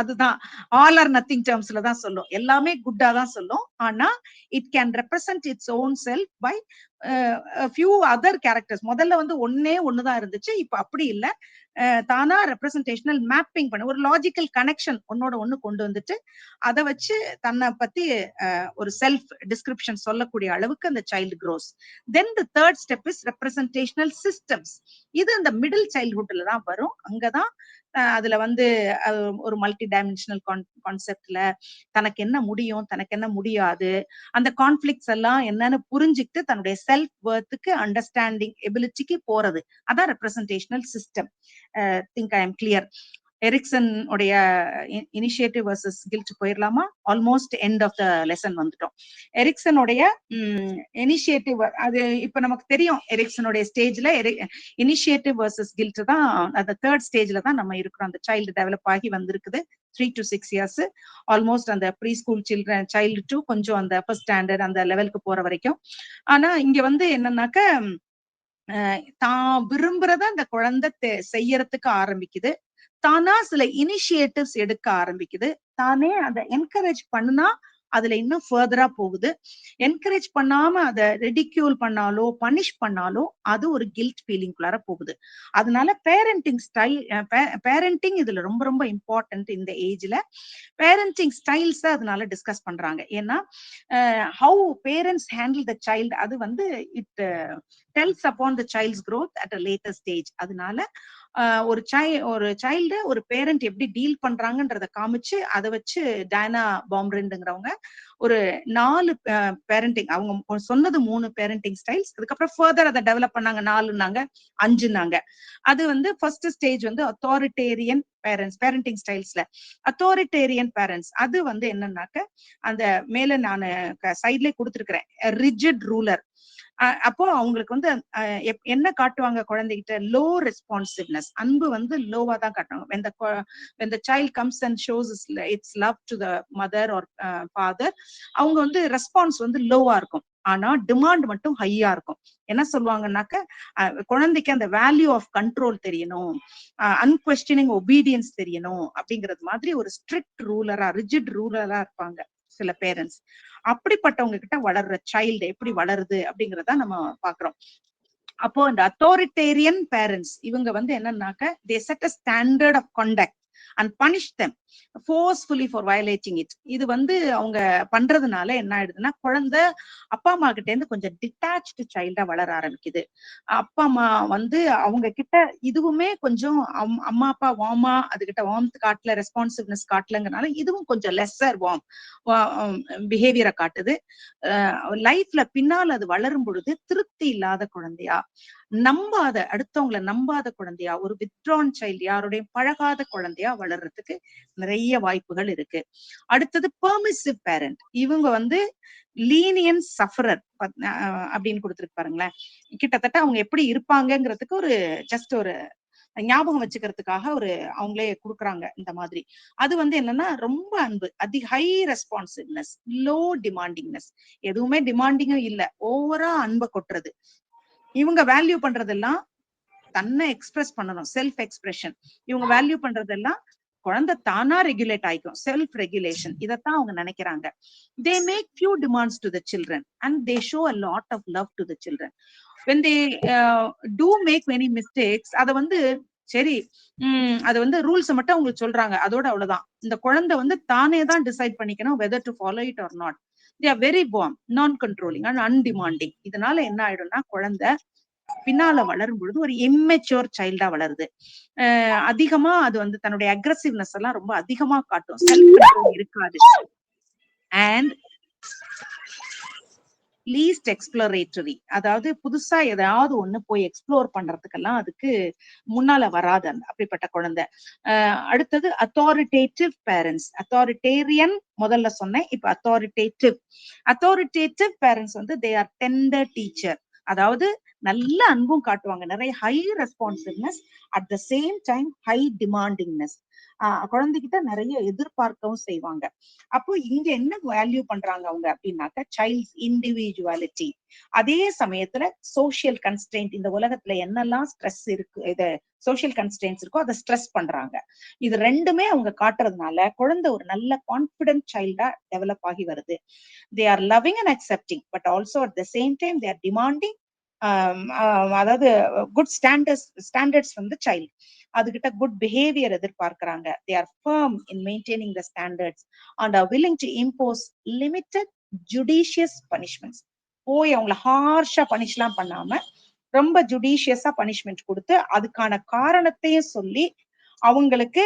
அதுதான் ஆல் ஆர் நத்திங் டேர்ம்ஸ்ல தான் சொல்லும், எல்லாமே குட்டா தான் சொல்லும். ஆனா it can represent its own self by few other characters. முதல்ல வந்து ஒண்ணுதான் இருந்துச்சு, இப்ப அப்படி இல்லை, தானா ரெப்ரசன்டேஷனல் மேப்பிங் பண்ண ஒரு லாஜிக்கல் கனெக்ஷன் ஒன்னோட ஒண்ணு கொண்டு வந்துட்டு அதை வச்சு தன்னை பத்தி ஒரு செல்ஃப் டிஸ்கிரிப்ஷன் சொல்லக்கூடிய அளவுக்கு அந்த child grows. Then the third step is representational systems. இது அந்த மிடில் சைல்ட்ஹுட்ல தான் வரும். அங்கதான் அதுல வந்து ஒரு மல்டி டைமென்ஷனல் கான்செப்ட்ல தனக்கு என்ன முடியும், தனக்கு என்ன முடியாது, அந்த கான்ஃபிளிக்ட்ஸ் எல்லாம் என்னன்னு புரிஞ்சுக்கிட்டு தன்னுடைய செல்ஃப் வர்த்துக்கு அண்டர்ஸ்டாண்டிங் எபிலிட்டிக்கு போறது. அதான் representational system. Think I am clear. Erikson உடைய இனிஷியேட்டிவ் வர்சஸ் கில்ட் போயிடலாமா? Almost end of the lesson வந்துட்டோம். எரிக்சனுடைய இனிஷியேட்டிவ், அது இப்ப நமக்கு தெரியும். எரிக்சனுடைய ஸ்டேஜ்ல இனிஷியேட்டிவ் வர்சஸ் கில்ட் தான் அந்த தேர்ட் ஸ்டேஜ்ல தான் நம்ம இருக்கிறோம். அந்த சைல்டு டெவலப் ஆகி வந்திருக்குது 3 to 6 years, ஆல்மோஸ்ட் அந்த pre school children child to கொஞ்சம் அந்த ஃபர்ஸ்ட் ஸ்டாண்டர்ட் அந்த லெவலுக்கு போற வரைக்கும். ஆனா இங்க வந்து என்னன்னாக்க, தான் விரும்புறத அந்த குழந்தை செய்யறதுக்கு ஆரம்பிக்குது, தானா சில இனிஷியேட்டிவ்ஸ் எடுக்க ஆரம்பிக்குது, தானே அதை என்கரேஜ் பண்ணுனா அதுல இன்னும் ஃபர்தரா போகுது. என்கரேஜ் பண்ணாம அதை ரெடிக்யூல் பண்ணாலோ பனிஷ் பண்ணாலோ அது ஒரு கில்ட் ஃபீலிங்குள்ளார போகுது. அதனால பேரண்டிங் ஸ்டைல், பேரண்டிங் இதுல ரொம்ப ரொம்ப இம்பார்ட்டன்ட். இந்த ஏஜ்ல பேரண்டிங் ஸ்டைல்ஸ் அதனால டிஸ்கஸ் பண்றாங்க. ஏன்னா how parents handle the child, அது வந்து it tells upon the child's growth at a later stage. அதனால ஒரு சைல்டு ஒரு பேரண்ட் எப்படி டீல் பண்றாங்கன்றத காமிச்சு அதை வச்சு டயனா பாம்ரிண்டுங்கிறவங்க ஒரு 4 பேரண்டிங், அவங்க சொன்னது 3 பேரண்டிங் ஸ்டைல்ஸ், அதுக்கப்புறம் ஃபர்தர் அதை டெவலப் பண்ணாங்க, 4னாங்க 5னாங்க. அது வந்து ஃபர்ஸ்ட் ஸ்டேஜ் வந்து அத்தாரிட்டேரியன் பேரண்ட்ஸ். பேரண்டிங் ஸ்டைல்ஸ்ல அத்தாரிட்டேரியன் பேரண்ட்ஸ் அது வந்து என்னன்னாக்க, அந்த மேல நான் சைட்லயே கொடுத்துருக்கிறேன், ரிஜிட் ரூலர். அப்போ அவங்களுக்கு வந்து என்ன காட்டுவாங்க குழந்தைகிட்ட, லோ ரெஸ்பான்சிவ்னஸ், அன்பு வந்து லோவா தான் காட்டுவாங்க. when the child comes and shows its love to the mother or father, அவங்க வந்து ரெஸ்பான்ஸ் வந்து லோவா இருக்கும். ஆனா டிமாண்ட் மட்டும் ஹையா இருக்கும். என்ன சொல்லுவாங்கன்னாக்க, குழந்தைக்கு அந்த வேல்யூ ஆஃப் கண்ட்ரோல் தெரியணும், அன்குவெஸ்டினிங் ஒபீடியன்ஸ் தெரியணும் அப்படிங்கிறது மாதிரி ஒரு ஸ்ட்ரிக்ட் ரூலரா ரிஜிட் ரூலரா இருப்பாங்க சில பேரண்ட்ஸ். அப்படிப்பட்டவங்க கிட்ட வளர்ற சைல்டு எப்படி வளருது அப்படிங்கறத நம்ம பாக்குறோம். அப்போ இந்த அத்தாரிட்டேரியன் பேரண்ட்ஸ் இவங்க வந்து என்னன்னாக்க, they set a standard of conduct. And punish them forcefully for violating it. இது வந்து அவங்க பண்றதுனால என்ன ஆயிடுதுன்னா, குழந்தை அப்பா அம்மா கிட்ட இருந்து கொஞ்சம் டிட்டாச்டு சைல்டா வளர ஆரம்பிக்குது. அப்பா அம்மா வந்து அவங்க கிட்ட இதுவுமே கொஞ்சம் அம்மா அப்பா வார்மா அதுகிட்ட வார்ம்த் காட்டல, ரெஸ்பான்சிவ்னஸ் காட்டலங்கிறனால இதுவும் கொஞ்சம் லெஸ்ஸர் வார்ம் பிஹேவியரை காட்டுது. லைஃப்ல பின்னால் அது வளரும் பொழுது திருப்தி இல்லாத குழந்தையா, நம்பாத அடுத்தவங்களை நம்பாத குழந்தையா, ஒரு வித்ட்ரான் சைல்டு, யாருடைய பழகாத குழந்தையா வளர்றதுக்கு நிறைய வாய்ப்புகள் இருக்கு. அடுத்தது பெர்மிசிவ் பேரண்ட். இவங்க வந்து லீனியன் சஃபரர் அப்படின்னு கொடுத்துருக்கு பாருங்களேன். கிட்டத்தட்ட அவங்க எப்படி இருப்பாங்கங்கிறதுக்கு ஒரு ஜஸ்ட் ஒரு ஞாபகம் வச்சுக்கிறதுக்காக ஒரு அவங்களே கொடுக்குறாங்க இந்த மாதிரி. அது வந்து என்னன்னா ரொம்ப அன்பு, ஹை ரெஸ்பான்சிவ்னஸ், லோ டிமாண்டிங்னஸ், எதுவுமே டிமாண்டிங்கும் இல்ல, ஓவரா அன்பை கொட்டுறது. இவங்க வேல்யூ பண்றதெல்லாம் தன்னை எக்ஸ்பிரஸ் பண்ணணும், செல்ஃப் எக்ஸ்பிரஷன். இவங்க வேல்யூ பண்றதெல்லாம் குழந்தை தானா ரெகுலேட் ஆயிக்கும், செல்ஃப் ரெகுலேஷன். இதைத்தான் அவங்க நினைக்கிறாங்க. They make few demands to the children and they show a lot of love to the children. when they do make many mistakes, அத வந்து சரி அது வந்து ரூல்ஸ் மட்டும் உங்களுக்கு சொல்றாங்க, அதோட அவ்வளவுதான். இந்த குழந்தை வந்து தானே தான் டிசைட் பண்ணிக்கணும் whether to follow it or not. they are very warm, non controlling and undemanding. இதனால என்ன ஆயிடும்னா, குழந்தை பின்னால வளரும் பொழுது ஒரு இம்மெச்சூர் சைல்டா வளருது. அதிகமா அது வந்து தன்னுடைய அக்ரெசிவ்னஸ் எல்லாம் ரொம்ப அதிகமா காட்டும், செல்ஃப் கண்ட்ரோல் இருக்காது. அண்ட் லீஸ்ட் எக்ஸ்ப்ளோரேட்டரி, அதாவது புதுசா ஏதாவது ஒண்ணு போய் எக்ஸ்ப்ளோர் பண்றதுக்கெல்லாம் அதுக்கு முன்னால வராது அப்படிப்பட்ட குழந்தை. அடுத்தது அத்தாரிட்டேட்டிவ் பேரண்ட்ஸ். அத்தாரிட்டேரியன் முதல்ல சொன்னேன், இப்ப அத்தாரிட்டேட்டிவ். அத்தாரிட்டேட்டிவ் பேரண்ட்ஸ் வந்து தே ஆர் டெண்டர் டீச்சர். அதாவது நல்ல அன்பும் காட்டுவாங்க, நிறைய high responsiveness, at the same time high demandingness. குழந்தைகிட்ட நிறைய எதிர்பார்க்கவும் செய்வாங்க. அப்போ இங்க என்ன வேல்யூ பண்றாங்க அவங்க அப்படின்னாக்க, சைல்ட்ஸ் இண்டிவிஜுவாலிட்டி. அதே சமயத்துல சோசியல் கன்ஸ்ட்ரெயின்ட், இந்த உலகத்துல என்னெல்லாம் ஸ்ட்ரெஸ் இருக்கு, இது சோசியல் கன்ஸ்ட்ரெயின்ஸ் இருக்கோ அதை ஸ்ட்ரெஸ் பண்றாங்க. இது ரெண்டுமே அவங்க காட்டுறதுனால குழந்தை ஒரு நல்ல கான்பிடென்ட் சைல்டா டெவலப் ஆகி வருது. They are loving and accepting, but also at the same time they are demanding. அதாவது குட் ஸ்டாண்டர்ட்ஸ் வந்து சைல்ட், அதுகிட்ட குட் பிஹேவியர் எதிர்பார்க்கிறாங்க. They are firm in maintaining the standards and are willing to impose limited judicious punishments. போய் அவங்களை ஹார்ஷா பனிஷ்லாம் பண்ணாம ரொம்ப ஜுடிஷியஸா punishment கொடுத்து அதுக்கான காரணத்தையும் சொல்லி அவங்களுக்கு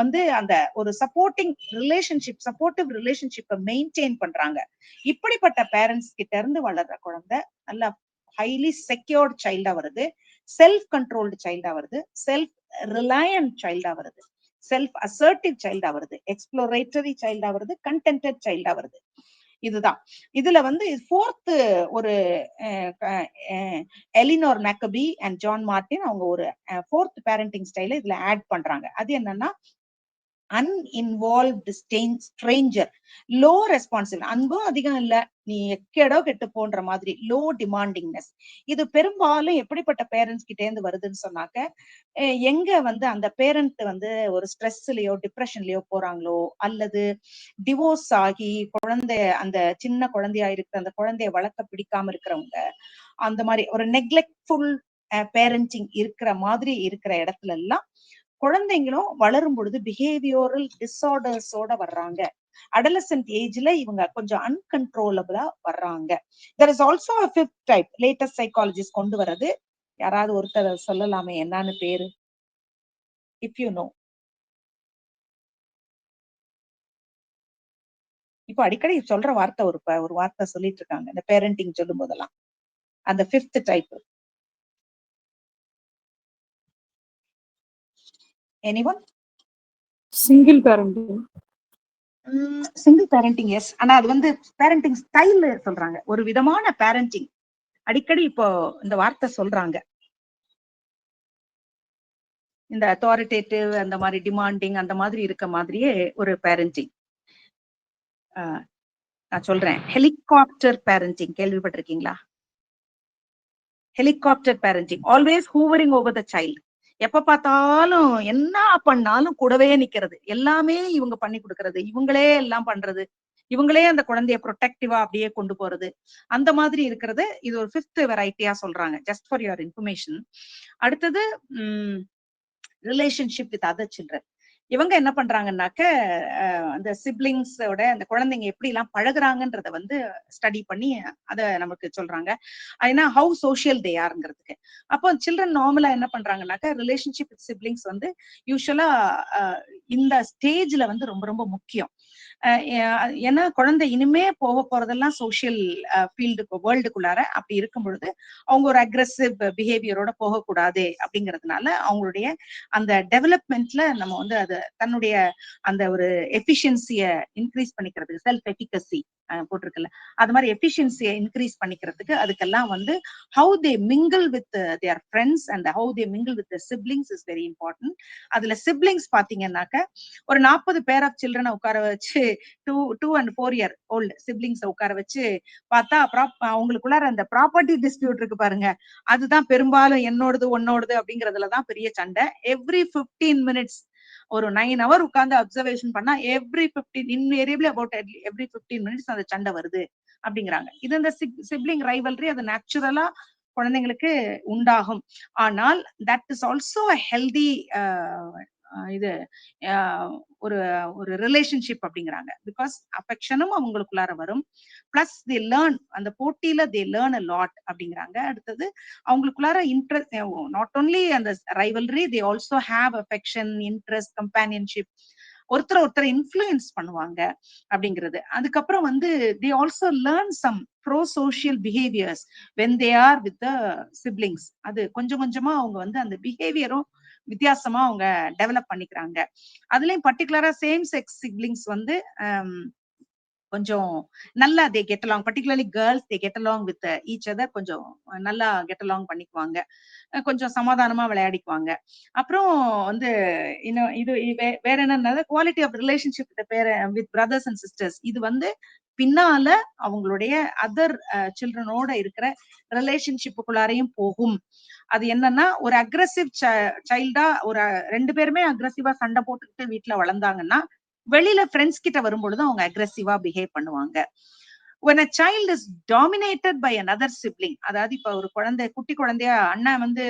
வந்து அந்த ஒரு சப்போர்ட்டிவ் ரிலேஷன்ஷிப்பை மெயின்டைன் பண்றாங்க. இப்படிப்பட்ட பேரண்ட்ஸ் கிட்ட இருந்து வளர்ற குழந்தை நல்ல ஹைலி செக்யூர்ட் சைல்டா வருது, செல்ஃப் கண்ட்ரோல்டு சைல்டா வருது, செல்ஃப் ரிலையன்ட் சைல்டா வருது, செல்ஃப் அசர்ட்டிவ் சைல்டா வருது, எக்ஸ்ப்ளோரேட்டரி சைல்டா வருது, கண்டென்டட் சைல்டா வருது. இதுதான் இதுல வந்து ஃபோர்த் ஒரு Eleanor Maccabee and John Martin அவங்க ஒரு ஃபோர்த் பேரண்டிங் ஸ்டைல இதுல ஆட் பண்றாங்க. அது என்னன்னா, அன்இன்வால்வ்டு ஸ்ட்ரேஞ்சர், லோ ரெஸ்பான்சிவ், அன்பும் அதிகம் இல்ல, நீ எக்கேடோ கெட்டு போன்ற மாதிரி, லோ டிமாண்டிங்னஸ். இது பெரும்பாலும் எப்படிப்பட்ட பேரண்ட்ஸ் கிட்டே இருந்து வருதுன்னு சொன்னாக்க, எங்க வந்து அந்த பேரண்ட் வந்து ஒரு ஸ்ட்ரெஸ்லயோ டிப்ரெஷன்லயோ போறாங்களோ, அல்லது டிவோர்ஸ் ஆகி குழந்தை அந்த சின்ன குழந்தையா இருக்கிற அந்த குழந்தைய வளர்க்க பிடிக்காம இருக்கிறவங்க, அந்த மாதிரி ஒரு நெக்லெக்ட்ஃபுல் பேரண்டிங் இருக்கிற மாதிரி இருக்கிற இடத்துல எல்லாம் குழந்தைங்களும் வளரும் பொழுது பிஹேவியோரல் டிஸார்டர்ஸோட வர்றாங்க. அடலசன்ட் ஏஜ்ல இவங்க கொஞ்சம் அன்கன்ட்ரோலபிளா வர்றாங்க. there is also a fifth type, latest psychologist கொண்டு வர்றது. யாராவது ஒருத்தர் சொல்லலாமே என்னன்னு பேரு, if you know. இப்போ அடிக்கடி சொல்ற வார்த்தை ஒரு வார்த்தை சொல்லிட்டு இருக்காங்க இந்த பேரண்டிங் சொல்லும் போதெல்லாம், அந்த fifth type. Anyone? Single parenting. Single parenting, yes. ஆனா அது வந்து பேரண்டிங் ஸ்டைல் சொல்றாங்க, ஒரு விதமான பேரண்டிங். அடிக்கடி இப்போ இந்த வார்த்தை சொல்றாங்க, இந்த அத்தாரிட்டேட்டிவ் அந்த மாதிரி டிமாண்டிங் அந்த மாதிரி இருக்க மாதிரியே ஒரு பேரண்டிங். நான் சொல்றேன், ஹெலிகாப்டர் பேரண்டிங் கேள்விப்பட்டிருக்கீங்களா? Helicopter parenting, always hovering over the child. எப்ப பார்த்தாலும் என்ன பண்ணாலும் கூடவே நிக்கிறது, எல்லாமே இவங்க பண்ணி கொடுக்கறது, இவங்களே எல்லாம் பண்றது, இவங்களே அந்த குழந்தைய ப்ரொடெக்டிவா அப்படியே கொண்டு போறது, அந்த மாதிரி இருக்கிறது. இது ஒரு ஃபிஃப்த் வெரைட்டியா சொல்றாங்க, ஜஸ்ட் ஃபார் யுவர் இன்ஃபர்மேஷன். அடுத்தது ரிலேஷன்ஷிப் வித் அதர் சில்ட்ரன். இவங்க என்ன பண்றாங்கன்னாக்க அந்த சிப்ளிங்ஸோட அந்த குழந்தைங்க எப்படி எல்லாம் பழகுறாங்கன்றத வந்து ஸ்டடி பண்ணி அத நமக்கு சொல்றாங்க. ஏன்னா ஹவு சோஷியல் தே ஆர்ங்கிறதுக்கு. அப்போ சில்ட்ரன் நார்மலா என்ன பண்றாங்கன்னாக்க ரிலேஷன்ஷிப் வித் சிப்ளிங்ஸ் வந்து யூஸ்வலா இந்த ஸ்டேஜ்ல வந்து ரொம்ப ரொம்ப முக்கியம். ஏன்னா குழந்தை இனிமே போக போறதெல்லாம் சோசியல் ஃபீல்டுக்கு வேர்ல்டுக்குள்ளார. அப்படி இருக்கும் பொழுது அவங்க ஒரு அக்ரெசிவ் பிஹேவியரோட போகக்கூடாது அப்படிங்கிறதுனால அவங்களுடைய அந்த டெவலப்மெண்ட்ல நம்ம வந்து அது தன்னுடைய அந்த ஒரு எஃபிஷியன்சிய இன்க்ரீஸ் பண்ணிக்கிறதுக்கு செல்ஃப் எஃபிகசி போட்டிருக்குல்ல, அது மாதிரி எஃபிஷியன்சியை இன்க்ரீஸ் பண்ணிக்கிறதுக்கு அதுக்கெல்லாம் வந்து how they mingle with their friends and how they mingle with siblings is very important. அதுல சிப்ளிங்ஸ் பாத்தீங்கன்னாக்க ஒரு 40 பேர் ஆஃப் சில்ட்ரனை உட்கார வச்சு 2 and 4 year old சிப்ளிங்ஸ் உட்கார வச்சு பார்த்தா அவங்களுக்குள்ளார அந்த ப்ராப்பர்ட்டி டிஸ்பியூட் இருக்கு பாருங்க, அதுதான் பெரும்பாலும் என்னோடது உன்னோடது அப்படிங்கறதுலதான் பெரிய சண்டை. எவ்ரி 15 மினிட்ஸ் ஒரு 9 hour உட்கார்ந்து அப்சர்வேஷன் பண்ணா every 15 invariably about every 15 minutes அந்த சண்டை வருது அப்படிங்கிறாங்க. இது இந்த சிப்ளிங் ரைவல்ரி அது நேச்சுரலா குழந்தைங்களுக்கு உண்டாகும். ஆனால் தட் இஸ் ஆல்சோ ஹெல்தி இது ஒரு ஒரு ரிலேஷன்ஷிப் அப்படிங்கிறாங்க. பிகாஸ் அஃபெக்ஷனும் அவங்களுக்குள்ளார வரும். பிளஸ் தே லேர்ன், அந்த போட்டியில தே லேர்ன் அ லாட் அப்படிங்கிறாங்க. அடுத்தது அவங்களுக்குள்ளார இன்ட்ரெஸ்ட், நாட் ஓன்லி அந்த rivalry, they also have affection, interest, companionship, ஒருத்தர் இன்ஃப்ளூயன்ஸ் பண்ணுவாங்க அப்படிங்கிறது. அதுக்கப்புறம் வந்து they also learn some prosocial behaviours when they are with the siblings. அது கொஞ்சம் கொஞ்சமா அவங்க வந்து அந்த பிஹேவியரும் வித்தியாசமா அவங்க டெவலப் பண்ணிக்கிறாங்க. அதுலயும் பர்டிகுலரா சேம் செக்ஸ் சிப்ளிங்ஸ் வந்து கொஞ்சம் நல்லா they get along, particularly girls they get along with each other, கொஞ்சம் நல்லா கெட் அலாங் பண்ணிக்குவாங்க, கொஞ்சம் சமாதானமா விளையாடிக்குவாங்க. அப்புறம் வந்து இன்னும் இது வேற என்ன quality of relationship with brothers and sisters, இது வந்து பின்னால அவங்களுடைய அதர் சில்ட்ரனோட இருக்கிற ரிலேஷன்ஷிப்புக்குள்ளாரையும் போகும். அது என்னன்னா ஒரு அக்ரெசிவ் சைல்டா ஒரு 2 பேருமே அக்ரெசிவா சண்டை போட்டுக்கிட்டு வீட்டுல வளர்ந்தாங்கன்னா வெளியில ஃப்ரெண்ட்ஸ் கிட்ட வரும்பொழுது அவங்க அக்ரெசிவா பிஹேவ் பண்ணுவாங்க. when a child is dominated by another sibling, அதாவது இப்ப ஒரு குழந்தை குட்டி குழந்தையா அண்ணன் வந்து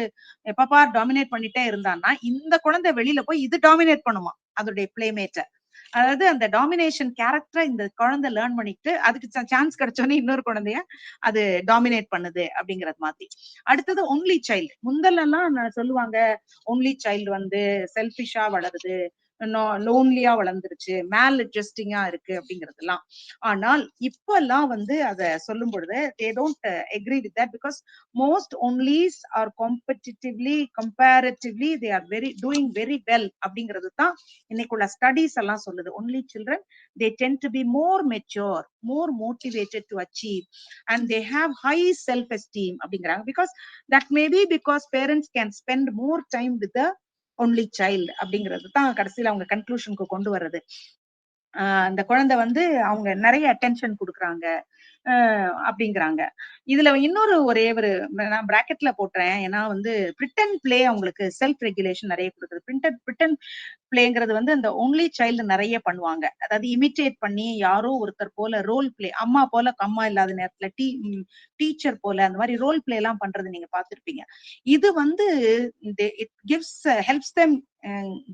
எப்பப்பா டாமினேட் பண்ணிட்டே இருந்தான்னா இந்த குழந்தை வெளியில போய் இது டாமினேட் பண்ணுமா அதோடைய பிளேமேட்ட. அதாவது அந்த டாமினேஷன் கேரக்டரை இந்த குழந்தை லேர்ன் பண்ணிட்டு அதுக்கு சான்ஸ் கிடைச்சோன்னே இன்னொரு குழந்தைய அது டாமினேட் பண்ணுது அப்படிங்கறது மாதிரி. அடுத்தது ஒன்லி சைல்டு. முந்தெல்லாம் சொல்லுவாங்க ஒன்லி சைல்டு வந்து செல்பிஷா வளருது, லோன்லியா வளர்ந்துருச்சு, மேல் அட்ஜஸ்டிங்கா இருக்கு அப்படிங்கறதெல்லாம். ஆனால் இப்ப எல்லாம் வந்து அத சொல்லும் பொழுது they don't agree with that, because most onlys are comparatively they are doing very well அப்படிங்கிறது தான் இன்னைக்குள்ள ஸ்டடிஸ் எல்லாம் சொல்லுது. only children, they tend to be more mature, more motivated to achieve, and they have high self esteem அப்படிங்கிறாங்க. because that may be because parents can spend more time with the only child அப்படிங்கிறது தான் கடைசியில அவங்க கன்க்ளூஷனுக்கு கொண்டு வர்றது. அந்த குழந்தை வந்து அவங்க நிறைய அட்டென்ஷன் கொடுக்குறாங்க அப்படிங்கிறாங்க. இதுல இன்னொரு ஒரே ஒரு நான் பிராக்கெட்ல போட்டுறேன், ஏன்னா வந்து பிரிட்டன் பிளே அவங்களுக்கு செல்ஃப் ரெகுலேஷன் நிறைய கொடுக்குது. பிரிட்டன் பிளேங்கிறது வந்து அந்த ஒன்லி சைல்டு நிறைய பண்ணுவாங்க. அதாவது இமிட்டேட் பண்ணி யாரோ ஒருத்தர் போல ரோல் பிளே, அம்மா போல அம்மா இல்லாத நேரத்துல டீச்சர் போல அந்த மாதிரி ரோல் பிளே எல்லாம் பண்றது நீங்க பார்த்திருப்பீங்க. இது வந்து it gives helps them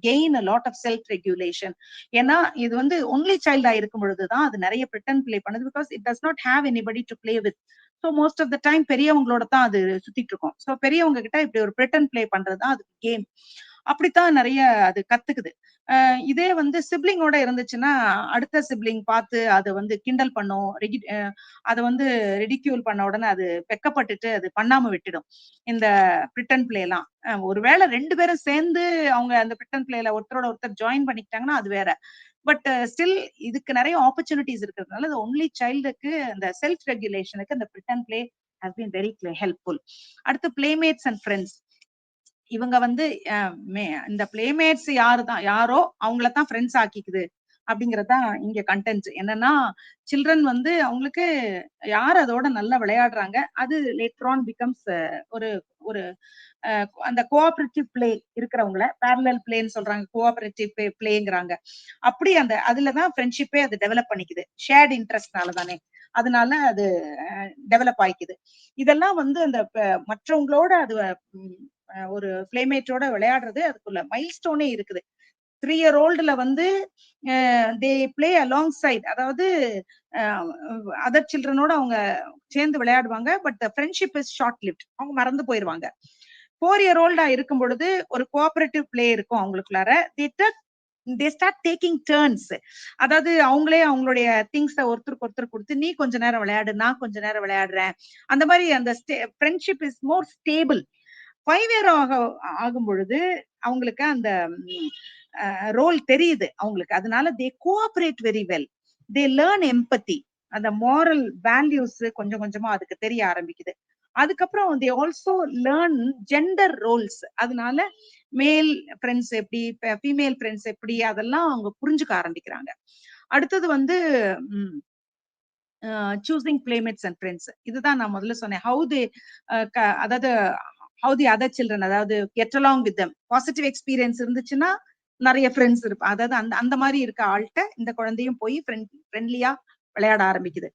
gain a lot of self regulation. ஏன்னா இது வந்து ஒன்லி சைல்டா இருக்கும் பொழுதுதான் அது நிறைய பிரிட்டன் பிளே பண்ணுது. Because it does not have anybody to play with. So most of the time பெரியவங்களோட தான் அது சுத்திட்டு இருக்கும். ஸோ பெரியவங்க கிட்ட இப்படி ஒரு பிரிட்டன் பிளே பண்றதுதான் அது கேம். அப்படித்தான் நிறைய அது கத்துக்குது. இதே வந்து சிப்ளிங்கோட இருந்துச்சுன்னா அடுத்த சிப்ளிங் பார்த்து அதை வந்து கிண்டல் பண்ணும், அதை வந்து ரெடிக்யூல் பண்ண உடனே அது வெக்கப்பட்டுட்டு அது பண்ணாம விட்டுடும் இந்த பிரிட்டன் பிளே எல்லாம். ஒருவேளை 2 பேரும் சேர்ந்து அவங்க அந்த பிரிட்டன் பிளேல ஒருத்தரோட ஒருத்தர் ஜாயின் பண்ணிக்கிட்டாங்கன்னா அது வேற. பட் ஸ்டில் இதுக்கு நிறைய ஆப்பர்ச்சுனிட்டிஸ் இருக்கிறதுனால அது ஒன்லி சைல்டுக்கு அந்த செல்ஃப் ரெகுலேஷனுக்கு அந்த Britain play has been very helpful. அடுத்து பிளேமேட்ஸ் அண்ட் ஃப்ரெண்ட்ஸ். இவங்க வந்து இந்த பிளேமேட்ஸ் யாரோ அவங்களதான் ஃப்ரெண்ட்ஸ் ஆக்கிக்குது அப்படிங்கறதுதான் இங்க கண்டென்ட். என்னன்னா சில்ட்ரன் வந்து அவங்களுக்கு யார் அதோட நல்லா விளையாடுறாங்க அது லேட்டர் ஆன் பிகம்ஸ் ஒரு ஒரு அந்த கோஆபரேட்டிவ் பிளே இருக்கிறவங்கள பேரலல் பிளேன்னு சொல்றாங்க, கோஆபரேட்டிவ் பிளேங்கிறாங்க. அப்படி அந்த அதுலதான் ஃப்ரெண்ட்ஷிப்பே அது டெவலப் பண்ணிக்குது, ஷேர்ட் இன்ட்ரெஸ்ட்னால தானே, அதனால அது டெவலப் ஆயிக்குது. இதெல்லாம் வந்து அந்த மற்றவங்களோட அது ஒரு பிளேமேட்டோட விளையாடுறது அதுக்குள்ள மைல்ஸ்டோனே இருக்குது. 3-year-oldல வந்து தே பிளே அலாங் சைட், அதாவது அதர் சில்ட்ரனோட அவங்க சேர்ந்து விளையாடுவாங்க. But friendship is short lived, அவங்க மறந்து போயிருவாங்க. 4-year-old இருக்கும் பொழுது ஒரு கோஆபரேட்டிவ் பிளே இருக்கும் அவங்களுக்குள்ளார. தே ஸ்டார்ட் டேக்கிங் டர்ன்ஸ், அதாவது அவங்களே அவங்களுடைய திங்ஸ் ஒருத்தருக்கு ஒருத்தர் கொடுத்து, நீ கொஞ்ச நேரம் விளையாடு, நான் கொஞ்ச நேரம் விளையாடுறேன். அந்த மாதிரி அந்த friendship is more stable. 5 year ஆகும் பொழுது அவங்களுக்கு அந்த ரோல் தெரியுது அவங்களுக்கு. அதனால they cooperate very well, they learn empathy, அந்த மாரல் வேல்யூஸ் கொஞ்சம் கொஞ்சமா அதுக்கு தெரிய ஆரம்பிக்குது. அதுக்கப்புறம் they also learn gender roles. அதனால மேல் ஃப்ரெண்ட்ஸ் எப்படி, ஃபீமேல் ஃப்ரெண்ட்ஸ் எப்படி, அதெல்லாம் அவங்க புரிஞ்சுக்க ஆரம்பிக்கிறாங்க. அடுத்தது வந்து சூசிங் பிளேமேட்ஸ் அண்ட் ஃப்ரெண்ட்ஸ். இதுதான் நான் முதல்ல சொன்னேன். அதாவது ஹவு தி அதர் சில்ட்ரன், அதாவது get along with them. Positive experience இருந்துச்சுன்னா நிறைய ஃப்ரெண்ட்ஸ் இருப்பா. அதாவது அந்த அந்த மாதிரி இருக்க ஆள்கிட்ட இந்த குழந்தையும் போய் ஃப்ரெண்ட்லியா விளையாட ஆரம்பிக்குது.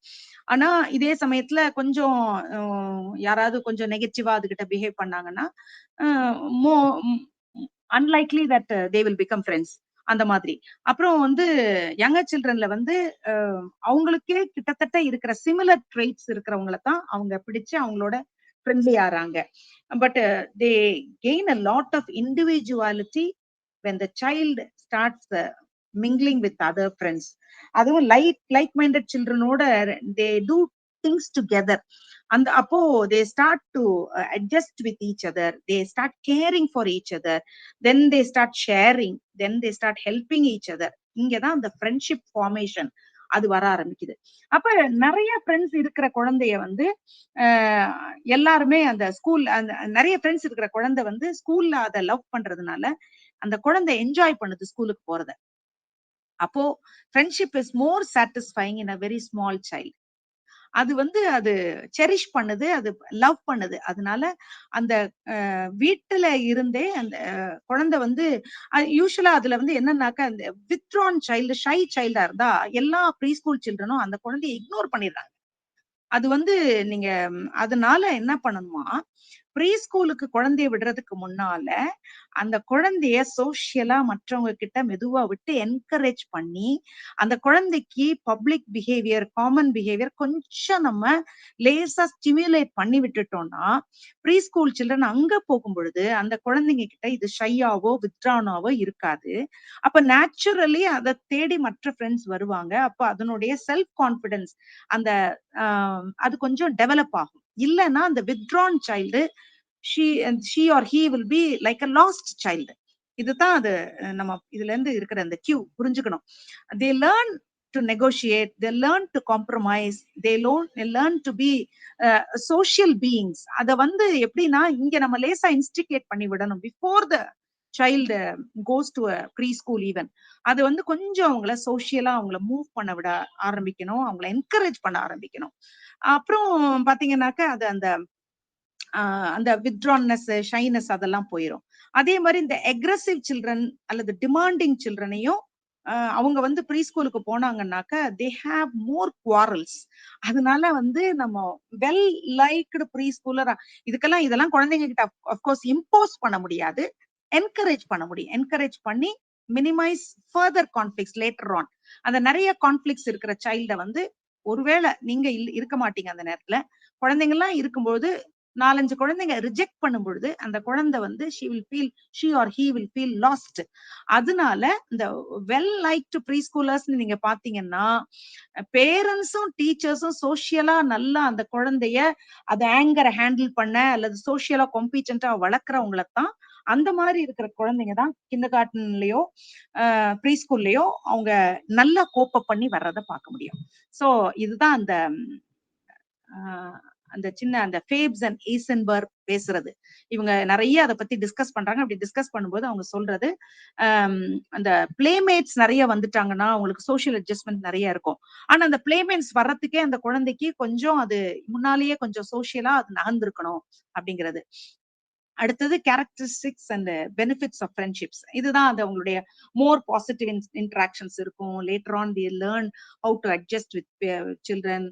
ஆனா இதே சமயத்துல கொஞ்சம் யாராவது கொஞ்சம் நெகட்டிவா அதுகிட்ட பிஹேவ் பண்ணாங்கன்னா unlikely that they will become friends, அந்த மாதிரி. அப்புறம் வந்து யங்கர் சில்ட்ரன்ல வந்து அவங்களுக்கே கிட்டத்தட்ட இருக்கிற சிமிலர் ட்ரெய்ட்ஸ் இருக்கிறவங்கள தான் அவங்க பிடிச்சு அவங்களோட ஃப்ரெண்ட்லி ஆறாங்க. But they gain a lot of individuality when the child starts mingling with other friends. அதுவும் like minded childrenோட they do things together. அந்த அப்போ they start to adjust with each other, they start caring for each other, then they start sharing, then they start helping each other. இங்கதான் அந்த friendship formation அது வர ஆரம்பிக்குது. அப்ப நிறைய friends இருக்கிற குழந்தைய வந்து எல்லாருமே அந்த ஸ்கூல், அந்த நிறைய ஃப்ரெண்ட்ஸ் இருக்கிற குழந்தை வந்து ஸ்கூல்ல அதை லவ் பண்றதுனால அந்த குழந்தை என்ஜாய் பண்ணுது ஸ்கூலுக்கு போறத. அப்போ friendship is more satisfying in a very small child. அது வந்து அது செரிஷ் பண்ணுது, அது லவ் பண்ணுது. அதனால அந்த வீட்டுல இருந்தே அந்த குழந்தை வந்து யூஸ்வலா அதுல வந்து என்னன்னாக்கா, அந்த வித்ட்ரான் சைல்டு, ஷை சைல்டா இருந்தா எல்லா ப்ரீ ஸ்கூல் சில்ட்ரனும் அந்த குழந்தைய இக்னோர் பண்ணிடுறாங்க. அது வந்து நீங்க அதனால என்ன பண்ணணுமா, ப்ரீ ஸ்கூலுக்கு குழந்தைய விடுறதுக்கு முன்னால அந்த குழந்தைய சோசியலா மற்றவங்க கிட்ட மெதுவா விட்டு என்கரேஜ் பண்ணி, அந்த குழந்தைக்கு பப்ளிக் பிஹேவியர், காமன் பிஹேவியர் கொஞ்சம் நம்ம லேசா ஸ்டிமுலேட் பண்ணி விட்டுட்டோம்னா, ப்ரீ ஸ்கூல் சில்ட்ரன் அங்க போகும் பொழுது அந்த குழந்தைங்க கிட்ட இது ஷையாவோ வித்ட்ரானாவோ இருக்காது. அப்ப நேச்சுரலி அதை தேடி மற்ற ஃப்ரெண்ட்ஸ் வருவாங்க. அப்ப அதனுடைய செல்ஃப் கான்பிடன்ஸ் அந்த அது கொஞ்சம் டெவலப் ஆகும். இல்லைன்னா அந்த withdrawn child she or he will be like a lost child. இதுதான் அது நம்ம இதுல இருந்து இருக்கிற அந்த கியூ புரிஞ்சுக்கணும். they learn to negotiate, they learn to compromise, they learn to be social beings. அத வந்து எப்படின்னா இங்க நம்ம லேசா இன்ஸ்டிகேட் பண்ணி விடணும் before the child goes to a preschool even. அது வந்து கொஞ்சம் அவங்கள சோசியலா அவங்கள மூவ் பண்ண விட ஆரம்பிக்கணும், அவங்கள என்கரேஜ் பண்ண ஆரம்பிக்கணும். அப்புறம் பாத்தீங்கன்னாக்க அது அந்த அந்த வித்ட்ரான்னஸ், ஷைனஸ் அதெல்லாம் போயிடும். அதே மாதிரி இந்த அக்ரெசிவ் சில்ட்ரன் அல்லது டிமாண்டிங் சில்ட்ரனையும் அவங்க வந்து ப்ரீ ஸ்கூலுக்கு போனாங்கன்னாக்க தே ஹாவ் மோர் குவாரல்ஸ். அதனால வந்து நம்ம வெல் லைக்டு ப்ரீ ஸ்கூலர் இதெல்லாம் குழந்தைங்க கிட்ட அஃப்கோர்ஸ் இம்போஸ் பண்ண முடியாது, என்கரேஜ் பண்ண முடியும். என்கரேஜ் பண்ணி minimise further conflicts later on. அந்த நிறைய கான்ஃபிளிக்ஸ் இருக்கிற சைல்ட வந்து ஒருவேளை நீங்க இருக்க மாட்டீங்க அந்த நேரத்துல, குழந்தைங்க எல்லாம் இருக்கும்போது 4-5 குழந்தைங்க ரிஜெக்ட் பண்ணும் பொழுது அந்த குழந்தை வந்து she or he will feel lost. அதனால இந்த வெல் லைக்டு ப்ரீ ஸ்கூலர்ஸ் நீங்க பாத்தீங்கன்னா பேரண்ட்ஸும் டீச்சர்ஸும் சோசியலா நல்லா அந்த குழந்தைய அது ஆங்கரை ஹேண்டில் பண்ண அல்லது சோசியலா காம்பீட்டன்டா வளர்க்குறவங்கள தான் அந்த மாதிரி இருக்கிற குழந்தைங்க தான் கிண்டர் கார்டன்லயோ ப்ரீ ஸ்கூல்லயோ அவங்க நல்லா கோப்பப் பண்ணி வர்றதை பார்க்க முடியும். சோ இதுதான் அந்த அந்த சின்ன அந்த ஃபேப்ஸ் அண்ட் ஈசன்பர்க் பேசுறது. இவங்க நிறைய அதை பத்தி டிஸ்கஸ் பண்றாங்க. அப்படி டிஸ்கஸ் பண்ணும்போது அவங்க சொல்றது அந்த பிளேமேட்ஸ் நிறைய வந்துட்டாங்கன்னா அவங்களுக்கு சோசியல் அட்ஜஸ்ட்மெண்ட் நிறைய இருக்கும். ஆனா அந்த பிளேமேட்ஸ் வர்றதுக்கே அந்த குழந்தைக்கு கொஞ்சம் அது முன்னாலேயே கொஞ்சம் சோசியலா அது நகர்ந்திருக்கணும் அப்படிங்கிறது. அடுத்தது characteristics and benefits of friendships. இதுதான் அது அவங்களுடைய மோர் பாசிட்டிவ் இன்ட்ராக்ஷன்ஸ் இருக்கும். Later on they learn how to adjust with children,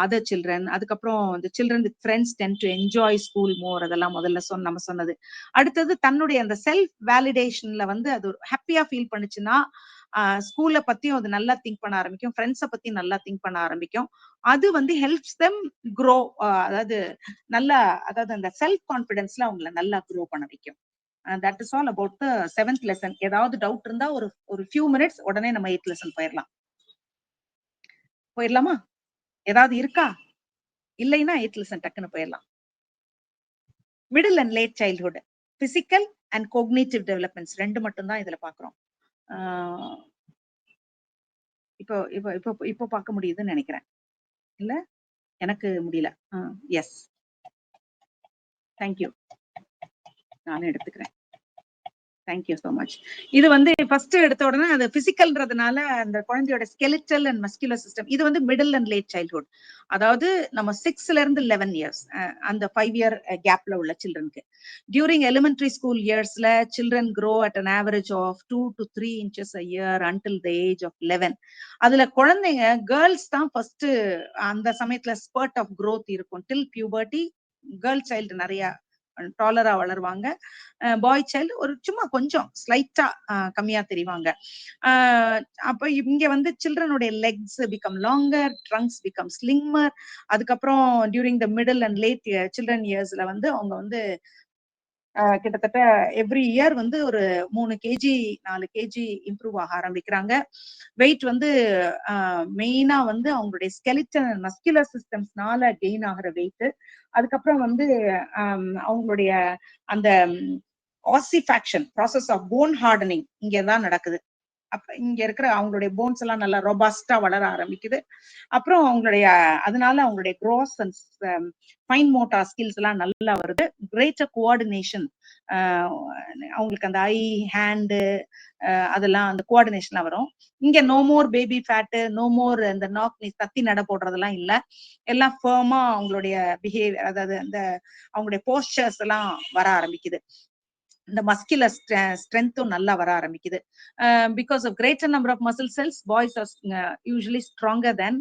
other children. அதுக்கப்புறம் இந்த children with friends tend to enjoy school more. அதெல்லாம் முதல்ல நம்ம சொன்னது. அடுத்தது தன்னுடைய அந்த செல்ஃப் வேலிடேஷன்ல வந்து அது ஹாப்பியா ஃபீல் பண்ணுச்சுன்னா ஸ்கூல்ல பத்தியும் அது நல்லா திங்க் பண்ண ஆரம்பிக்கும், ஃப்ரெண்ட்ஸை பத்தி நல்லா திங்க் பண்ண ஆரம்பிக்கும். அது வந்து ஹெல்ப்ஸ் தெம் க்ரோ. அதாவது நல்லா, அதாவது அந்த செல்ஃப் கான்பிடன்ஸ்ல அவங்கள நல்லா க்ரோ பண்ண வைக்கும். That is all about the 7th lesson. ஏதாவது டவுட் இருந்தா ஒரு ஃபியூ மினிட்ஸ் உடனே நம்ம 8th லெசன் போயிடலாமா? ஏதாவது இருக்கா? இல்லைன்னா 8th லெசன் டக்குன்னு போயிடலாம். Middle and late childhood, physical and cognitive developments ரெண்டு மட்டும் தான் இதுல பாக்குறோம். இப்போ இப்போ இப்போ இப்போ பார்க்க முடியுதுன்னு நினைக்கிறேன். இல்ல, எனக்கு முடியல. எஸ், தேங்க்யூ, நானும் எடுத்துக்கிறேன். Thank you so much. இது வந்து ஃபர்ஸ்ட் எடுத்த உடனே அது பிசிக்கல்ன்றதுனால அந்த குழந்தையோட ஸ்கெலிட்டல் அண்ட் மஸ்குலர் சிஸ்டம். இது வந்து மிடில் அண்ட் லேட் சைல்ட்ஹுட், அதாவது நம்ம 6ல இருந்து 11 இயர்ஸ் அந்த 5 இயர் கேப்ல உள்ள சில்ட்ரனுக்கு. டியூரிங் எலிமெண்டரி ஸ்கூல் இயர்ஸ்ல children grow at an average of 2 to 3 inches a year until the age of 11. அதுல குழந்தைங்க கேர்ள்ஸ் தான் ஃபர்ஸ்ட் அந்த சமயத்துல ஸ்பர்ட் ஆஃப் growth இருக்கும். டில் பியூபர்ட்டி கேர்ள் சைல்டு நிறைய டாலரா வளருவாங்க. பாய் சைல்டு ஒரு சும்மா கொஞ்சம் ஸ்லைட்டா கம்மியா தெரிவாங்க. அப்ப இங்க வந்து சில்ட்ரனுடைய legs become longer, trunks become slimmer. அதுக்கப்புறம் during the middle and late children இயர்ஸ்ல வந்து அவங்க வந்து கிட்டத்தட்ட எவ்ரி இயர் வந்து ஒரு 3 kg 4 kg இம்ப்ரூவ் ஆக ஆரம்பிக்கிறாங்க. வெயிட் வந்து மெயினா வந்து அவங்களுடைய ஸ்கெலிட்டல் மஸ்குலர் சிஸ்டம்ஸ்னால கெயின் ஆகிற வெயிட். அதுக்கப்புறம் வந்து அவங்களுடைய அந்த ஆசிஃபேக்ஷன் ப்ராசஸ் ஆஃப் போன் ஹார்டனிங் இங்கதான் நடக்குது. அப்ப இங்க இருக்கிற அவங்களுடைய போன்ஸ் எல்லாம் நல்லா ரொபாஸ்டா வளர ஆரம்பிக்குது. அப்புறம் அவங்களுடைய அதனால அவங்களுடைய cross and fine motor skills எல்லாம் நல்லா வருது. கிரேட்டர் கோஆர்டினேஷன், அவங்களுக்கு அந்த ஐ ஹேண்டு அதெல்லாம் அந்த கோஆர்டினேஷன்லாம் வரும். இங்க no more baby fat, no more இந்த நாக் நீ தத்தி நட போடுறதெல்லாம் இல்ல. எல்லாம் ஃபர்மா அவங்களுடைய பிஹேவியர், அதாவது அந்த அவங்களுடைய போஸ்டர்ஸ் எல்லாம் வர ஆரம்பிக்குது. இந்த மஸ்குலர் ஸ்ட்ரென்த்தும் நல்லா வர ஆரம்பிக்குது. Because of greater number of muscle cells, boys are usually stronger than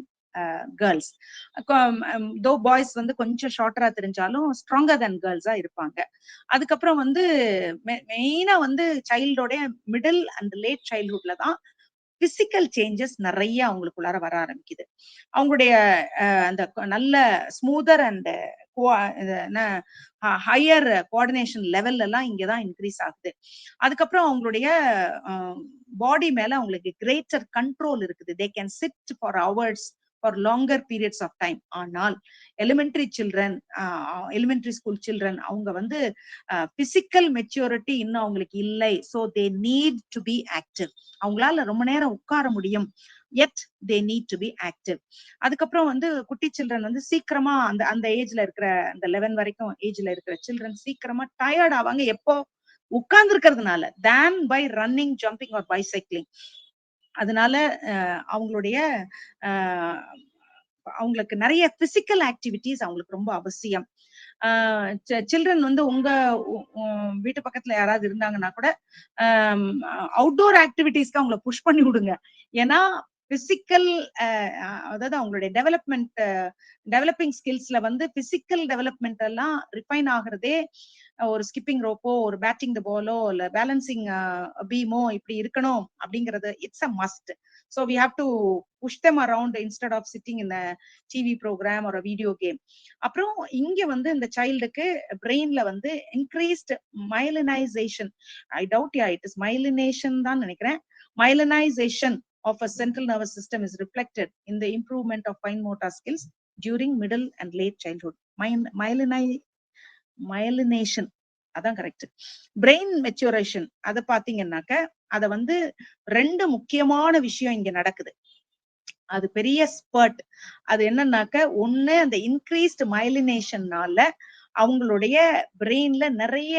girls. Though boys வந்து கொஞ்சம் ஷார்ட்டரா தெரிஞ்சாலும் ஸ்ட்ராங்கர் தென் கேர்ள்ஸா இருப்பாங்க. அதுக்கப்புறம் வந்து மெயினா வந்து சைல்டோட மிடில் அண்ட் லேட் சைல்ட்ஹுட்ல தான் பிசிக்கல் சேஞ்சஸ் நிறைய அவங்களுக்குள்ளார வர ஆரம்பிக்குது. அவங்களுடைய அந்த நல்ல smoother and higher coordination level எல்லாம் இங்கதான் இன்க்ரீஸ் ஆகுது. அதுக்கப்புறம் அவங்களுடைய பாடி மேல அவங்களுக்கு கிரேட்டர் கண்ட்ரோல் இருக்குது. They can sit for hours for longer periods of time. ஆனால் elementary children, elementary school children அவங்க வந்து பிசிக்கல் மெச்சூரிட்டி இன்னும் அவங்களுக்கு இல்லை. So they need to be active. அவங்களால ரொம்ப நேரம் உட்கார முடியும், yet they need to be active. அதுக்கப்புறம் வந்து குட்டி சில்ட்ரன் வந்து சீக்கிரமா அந்த அந்த ஏஜ்ல இருக்கிற அந்த 11 வரைக்கும் ஏஜ்ல இருக்கிற சில்ட்ரன் சீக்கிரமா டயர்ட் ஆவாங்க. எப்போ உட்கார்ந்து இருக்கிறதுனால, தேன் பை ரன்னிங், ஜம்பிங் ஆர் பைசைக்கிளிங். அதனால அவங்களுடைய அவங்களுக்கு நிறைய பிசிக்கல் ஆக்டிவிட்டிஸ் அவங்களுக்கு ரொம்ப அவசியம். சில்ட்ரன் வந்து உங்க வீட்டு பக்கத்துல யாராவது இருந்தாங்கன்னா கூட அவுட்டோர் ஆக்டிவிட்டிஸ்க்கு அவங்களை புஷ் பண்ணி விடுங்க. ஏன்னா பிசிக்கல், அதாவது அவங்களுடைய டெவலப்பிங் ஸ்கில்ஸ்ல வந்து பிசிக்கல் டெவலப்மெண்ட் எல்லாம் ரிஃபைன் ஆகுறதே ஒரு ஸ்கிப்பிங் ரோப்போ, ஒரு பேட்டிங் த பாலோ, இல்ல பேலன்சிங் பீமோ இப்படி இருக்கணும் அப்படிங்கறது it's a must. So we have to push them around instead of sitting in a TV program or a video game. அப்புறம் இங்க வந்து இந்த சைல்டுக்கு பிரெயின்ல வந்து increased myelinization, I doubt, yeah, it is myelination தான் நினைக்கிறேன். Myelinization of a central nervous system is reflected in the improvement of fine motor skills during middle and late childhood. மயலினேஷன் அதான் correct. Brain maturation அதை பாத்தீங்கன்னாக்க அத வந்து 2 முக்கியமான விஷயம் இங்க நடக்குது. அது பெரிய ஸ்பர்ட். அது என்னன்னாக்க, ஒண்ணு அந்த இன்க்ரீஸ்ட் மயலினேஷன்னால அவங்களுடைய பிரெயின்ல நிறைய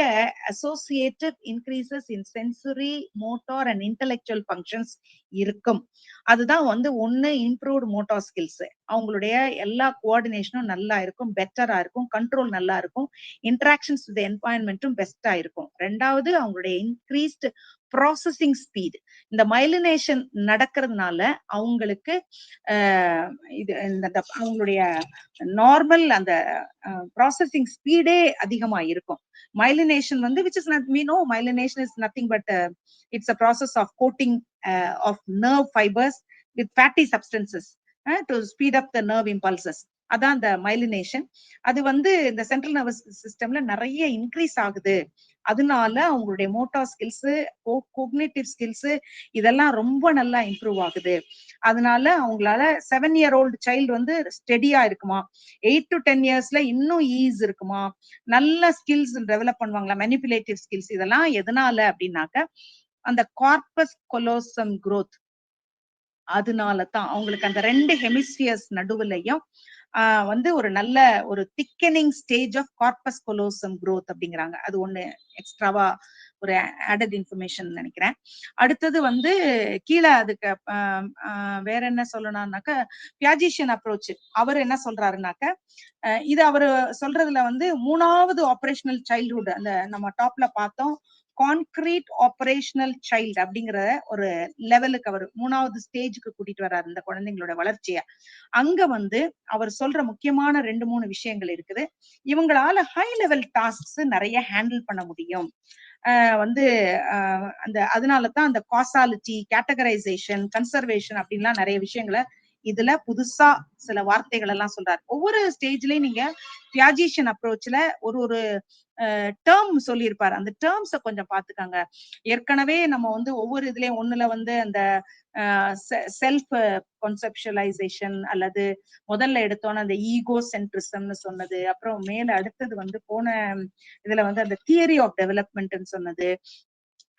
associated increases in sensory, motor and intellectual functions இருக்கும். அதுதான் வந்து ஒண்ணு இம்ப்ரூவ்டு மோட்டார் ஸ்கில்ஸ், அவங்களுடைய எல்லா கோஆர்டினேஷனும் நல்லா இருக்கும், பெட்டரா இருக்கும், கண்ட்ரோல் நல்லா இருக்கும், இன்டராக்ஷன்ஸ் வித் என்வாயன்மெண்ட்டும் பெஸ்டா இருக்கும். ரெண்டாவது அவங்களுடைய இன்க்ரீஸ்டு ப்ராசஸிங் ஸ்பீட். இந்த மைலினேஷன் நடக்கிறதுனால அவங்களுக்கு இது அவங்களுடைய நார்மல் அந்த ப்ராசஸிங் ஸ்பீடே அதிகமா இருக்கும். மைலினேஷன் வந்து which is not, we know myelination is nothing but it's a process of coating of nerve fibers with fatty substances to speed up the nerve impulses. அதான் அந்த மைலினேஷன். அது வந்து இந்த சென்ட்ரல் நர்வஸ் சிஸ்டம்ல நிறைய இன்க்ரீஸ் ஆகுது. அதனால அவங்களுடைய மோட்டார் ஸ்கில்ஸ், கோக்னிட்டிவ் ஸ்கில்ஸ் இதெல்லாம் ரொம்ப நல்லா இம்ப்ரூவ் ஆகுது. அதனால அவங்களால 7-year-old சைல்டு வந்து ஸ்டெடியா இருக்குமா, 8 to 10 yearsல இன்னும் ஈஸ் இருக்குமா, நல்ல ஸ்கில்ஸ் டெவலப் பண்ணுவாங்களா, மேனிபுலேட்டிவ் ஸ்கில்ஸ். இதெல்லாம் எதனால அப்படின்னாக்க அந்த கார்பஸ் கொலோசம் growth. அதனால தான் அவங்களுக்கு அந்த 2 ஹெமிஸ்பியர்ஸ் நடுவுலையும் வந்து ஒரு நல்ல ஒரு thickening stage of corpus callosum growth அப்படிங்கிறாங்க. அது ஒண்ணு எக்ஸ்ட்ராவா ஒரு ஆடட் இன்ஃபர்மேஷன் நினைக்கிறேன். அடுத்தது வந்து கீழே அதுக்கு வேற என்ன சொல்லணும்னாக்க பியாஜிஷியன் அப்ரோச். அவர் என்ன சொல்றாருனாக்க இது அவரு சொல்றதுல வந்து 3வது ஆபரேஷனல் சைல்ட்ஹுட், அந்த நம்ம டாப்ல பார்த்தோம் கான்கிரீட் ஆபரேஷனல் சைல்டு அப்படிங்கிற ஒரு லெவலுக்கு அவர் 3வது ஸ்டேஜுக்கு கூட்டிட்டு வர்றாரு இந்த குழந்தைங்களோட வளர்ச்சிய. அங்க வந்து அவர் சொல்ற முக்கியமான 2-3 விஷயங்கள் இருக்குது. இவங்களால ஹை லெவல் டாஸ்க்ஸ் நிறைய ஹேண்டில் பண்ண முடியும். வந்து அந்த அதனாலதான் அந்த காசாலிட்டி, கேட்டகரைசேஷன், கன்சர்வேஷன் அப்படின்லாம் நிறைய விஷயங்களை இதுல புதுசா சில வார்த்தைகள் எல்லாம் சொல்றாரு. ஒவ்வொரு ஸ்டேஜ்லயும் நீங்க பியாஜிஷியன் அப்ரோச்ல ஒரு டேர்ம் சொல்லியிருப்பாரு. அந்த டேர்ம்ஸ கொஞ்சம் பாத்துக்காங்க. ஏற்கனவே நம்ம வந்து ஒவ்வொரு இதுலயும் ஒண்ணுல வந்து அந்த செல்ஃப் கான்செப்சுவலைசேஷன் அல்லது முதல்ல எடுத்தோன்னு அந்த ஈகோ சென்ட்ரிசம்னு சொன்னது, அப்புறம் மேல அடுத்தது வந்து போன இதுல வந்து அந்த தியரி ஆஃப் டெவலப்மெண்ட்னு சொன்னது.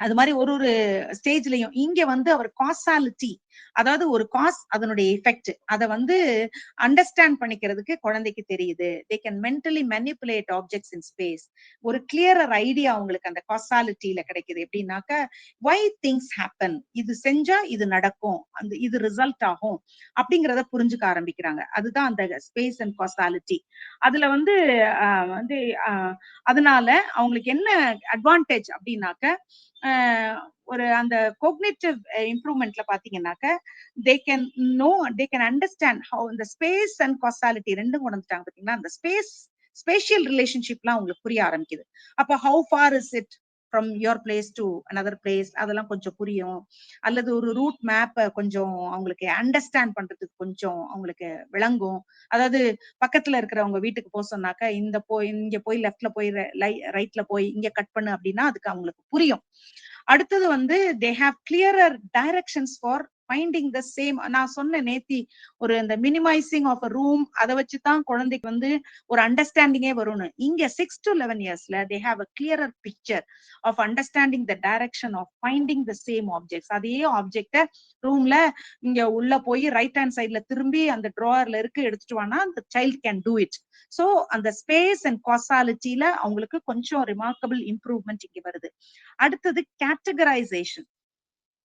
அது மாதிரி ஒரு ஸ்டேஜ்லயும் இங்க வந்து அவர் காசாலிட்டி, அதாவது ஒரு காஸ் அதனுடைய எஃபெக்ட், அதை வந்து அண்டர்ஸ்டாண்ட் பண்ணிக்கிறதுக்கு குழந்தைக்கு தெரியுது. They can mentally manipulate objects in space. ஒரு கிளியரர் ஐடியா அவங்களுக்கு அந்த காசாலிட்டியில கிடைக்குது. எப்படின்னாக்க வை திங்ஸ் ஹேப்பன், இது செஞ்சா இது நடக்கும், அந்த இது ரிசல்ட் ஆகும் அப்படிங்கிறத புரிஞ்சுக்க ஆரம்பிக்கிறாங்க. அதுதான் அந்த ஸ்பேஸ் அண்ட் காசாலிட்டி. அதுல வந்து வந்து அதனால அவங்களுக்கு என்ன அட்வான்டேஜ் அப்படின்னாக்க ஒரு அந்த கோக்னிட்டிவ் இம்ப்ரூவ்மெண்ட்ல பாத்தீங்கன்னாக்க தே கேன் அண்டர்ஸ்டாண்ட் ஹவு இந்த ஸ்பேஸ் அண்ட் காசாலிட்டி ரெண்டும் கொண்டு வந்துட்டாங்க பாத்தீங்கன்னா. அந்த ஸ்பேஷியல் ரிலேஷன்ஷிப்லாம் அவங்களுக்கு புரிய ஆரம்பிக்குது. அப்ப how for is it from your place to another place, அதெல்லாம் கொஞ்சம் புரியும். அல்லது ஒரு ரூட் மேப்பை கொஞ்சம் அவங்களுக்கு அண்டர்ஸ்டாண்ட் பண்றதுக்கு கொஞ்சம் அவங்களுக்கு விளங்கும். அதாவது பக்கத்துல இருக்கிறவங்க வீட்டுக்கு போக சொன்னாக்க இங்க போய் லெஃப்ட்ல போய் ரைட்ல போய் இங்க கட் பண்ணு அப்படின்னா அதுக்கு அவங்களுக்கு புரியும். அடுத்தது வந்து they have clearer directions for finding the same. நான் சொன்ன நேத்தி ஒரு இந்த மினிமைசிங் ஆஃப் அ ரூம், அதை வச்சுதான் குழந்தைக்கு வந்து ஒரு அண்டர்ஸ்டாண்டிங்கே வரும்னு. இங்க 6 to 11 yearsல they have a clearer picture of understanding the direction of finding the same objects. அதே ஆப்ஜெக்ட ரூம்ல இங்க உள்ள போய் ரைட் ஹேண்ட் சைட்ல திரும்பி அந்த ட்ராயர்ல இருக்கு எடுத்துட்டு வானா அந்த child can do it. So அந்த ஸ்பேஸ் அண்ட் காசாலிட்டியில அவங்களுக்கு கொஞ்சம் ரிமார்க்கபிள் இம்ப்ரூவ்மெண்ட் இங்க வருது. அடுத்தது கேட்டகரைசேஷன்,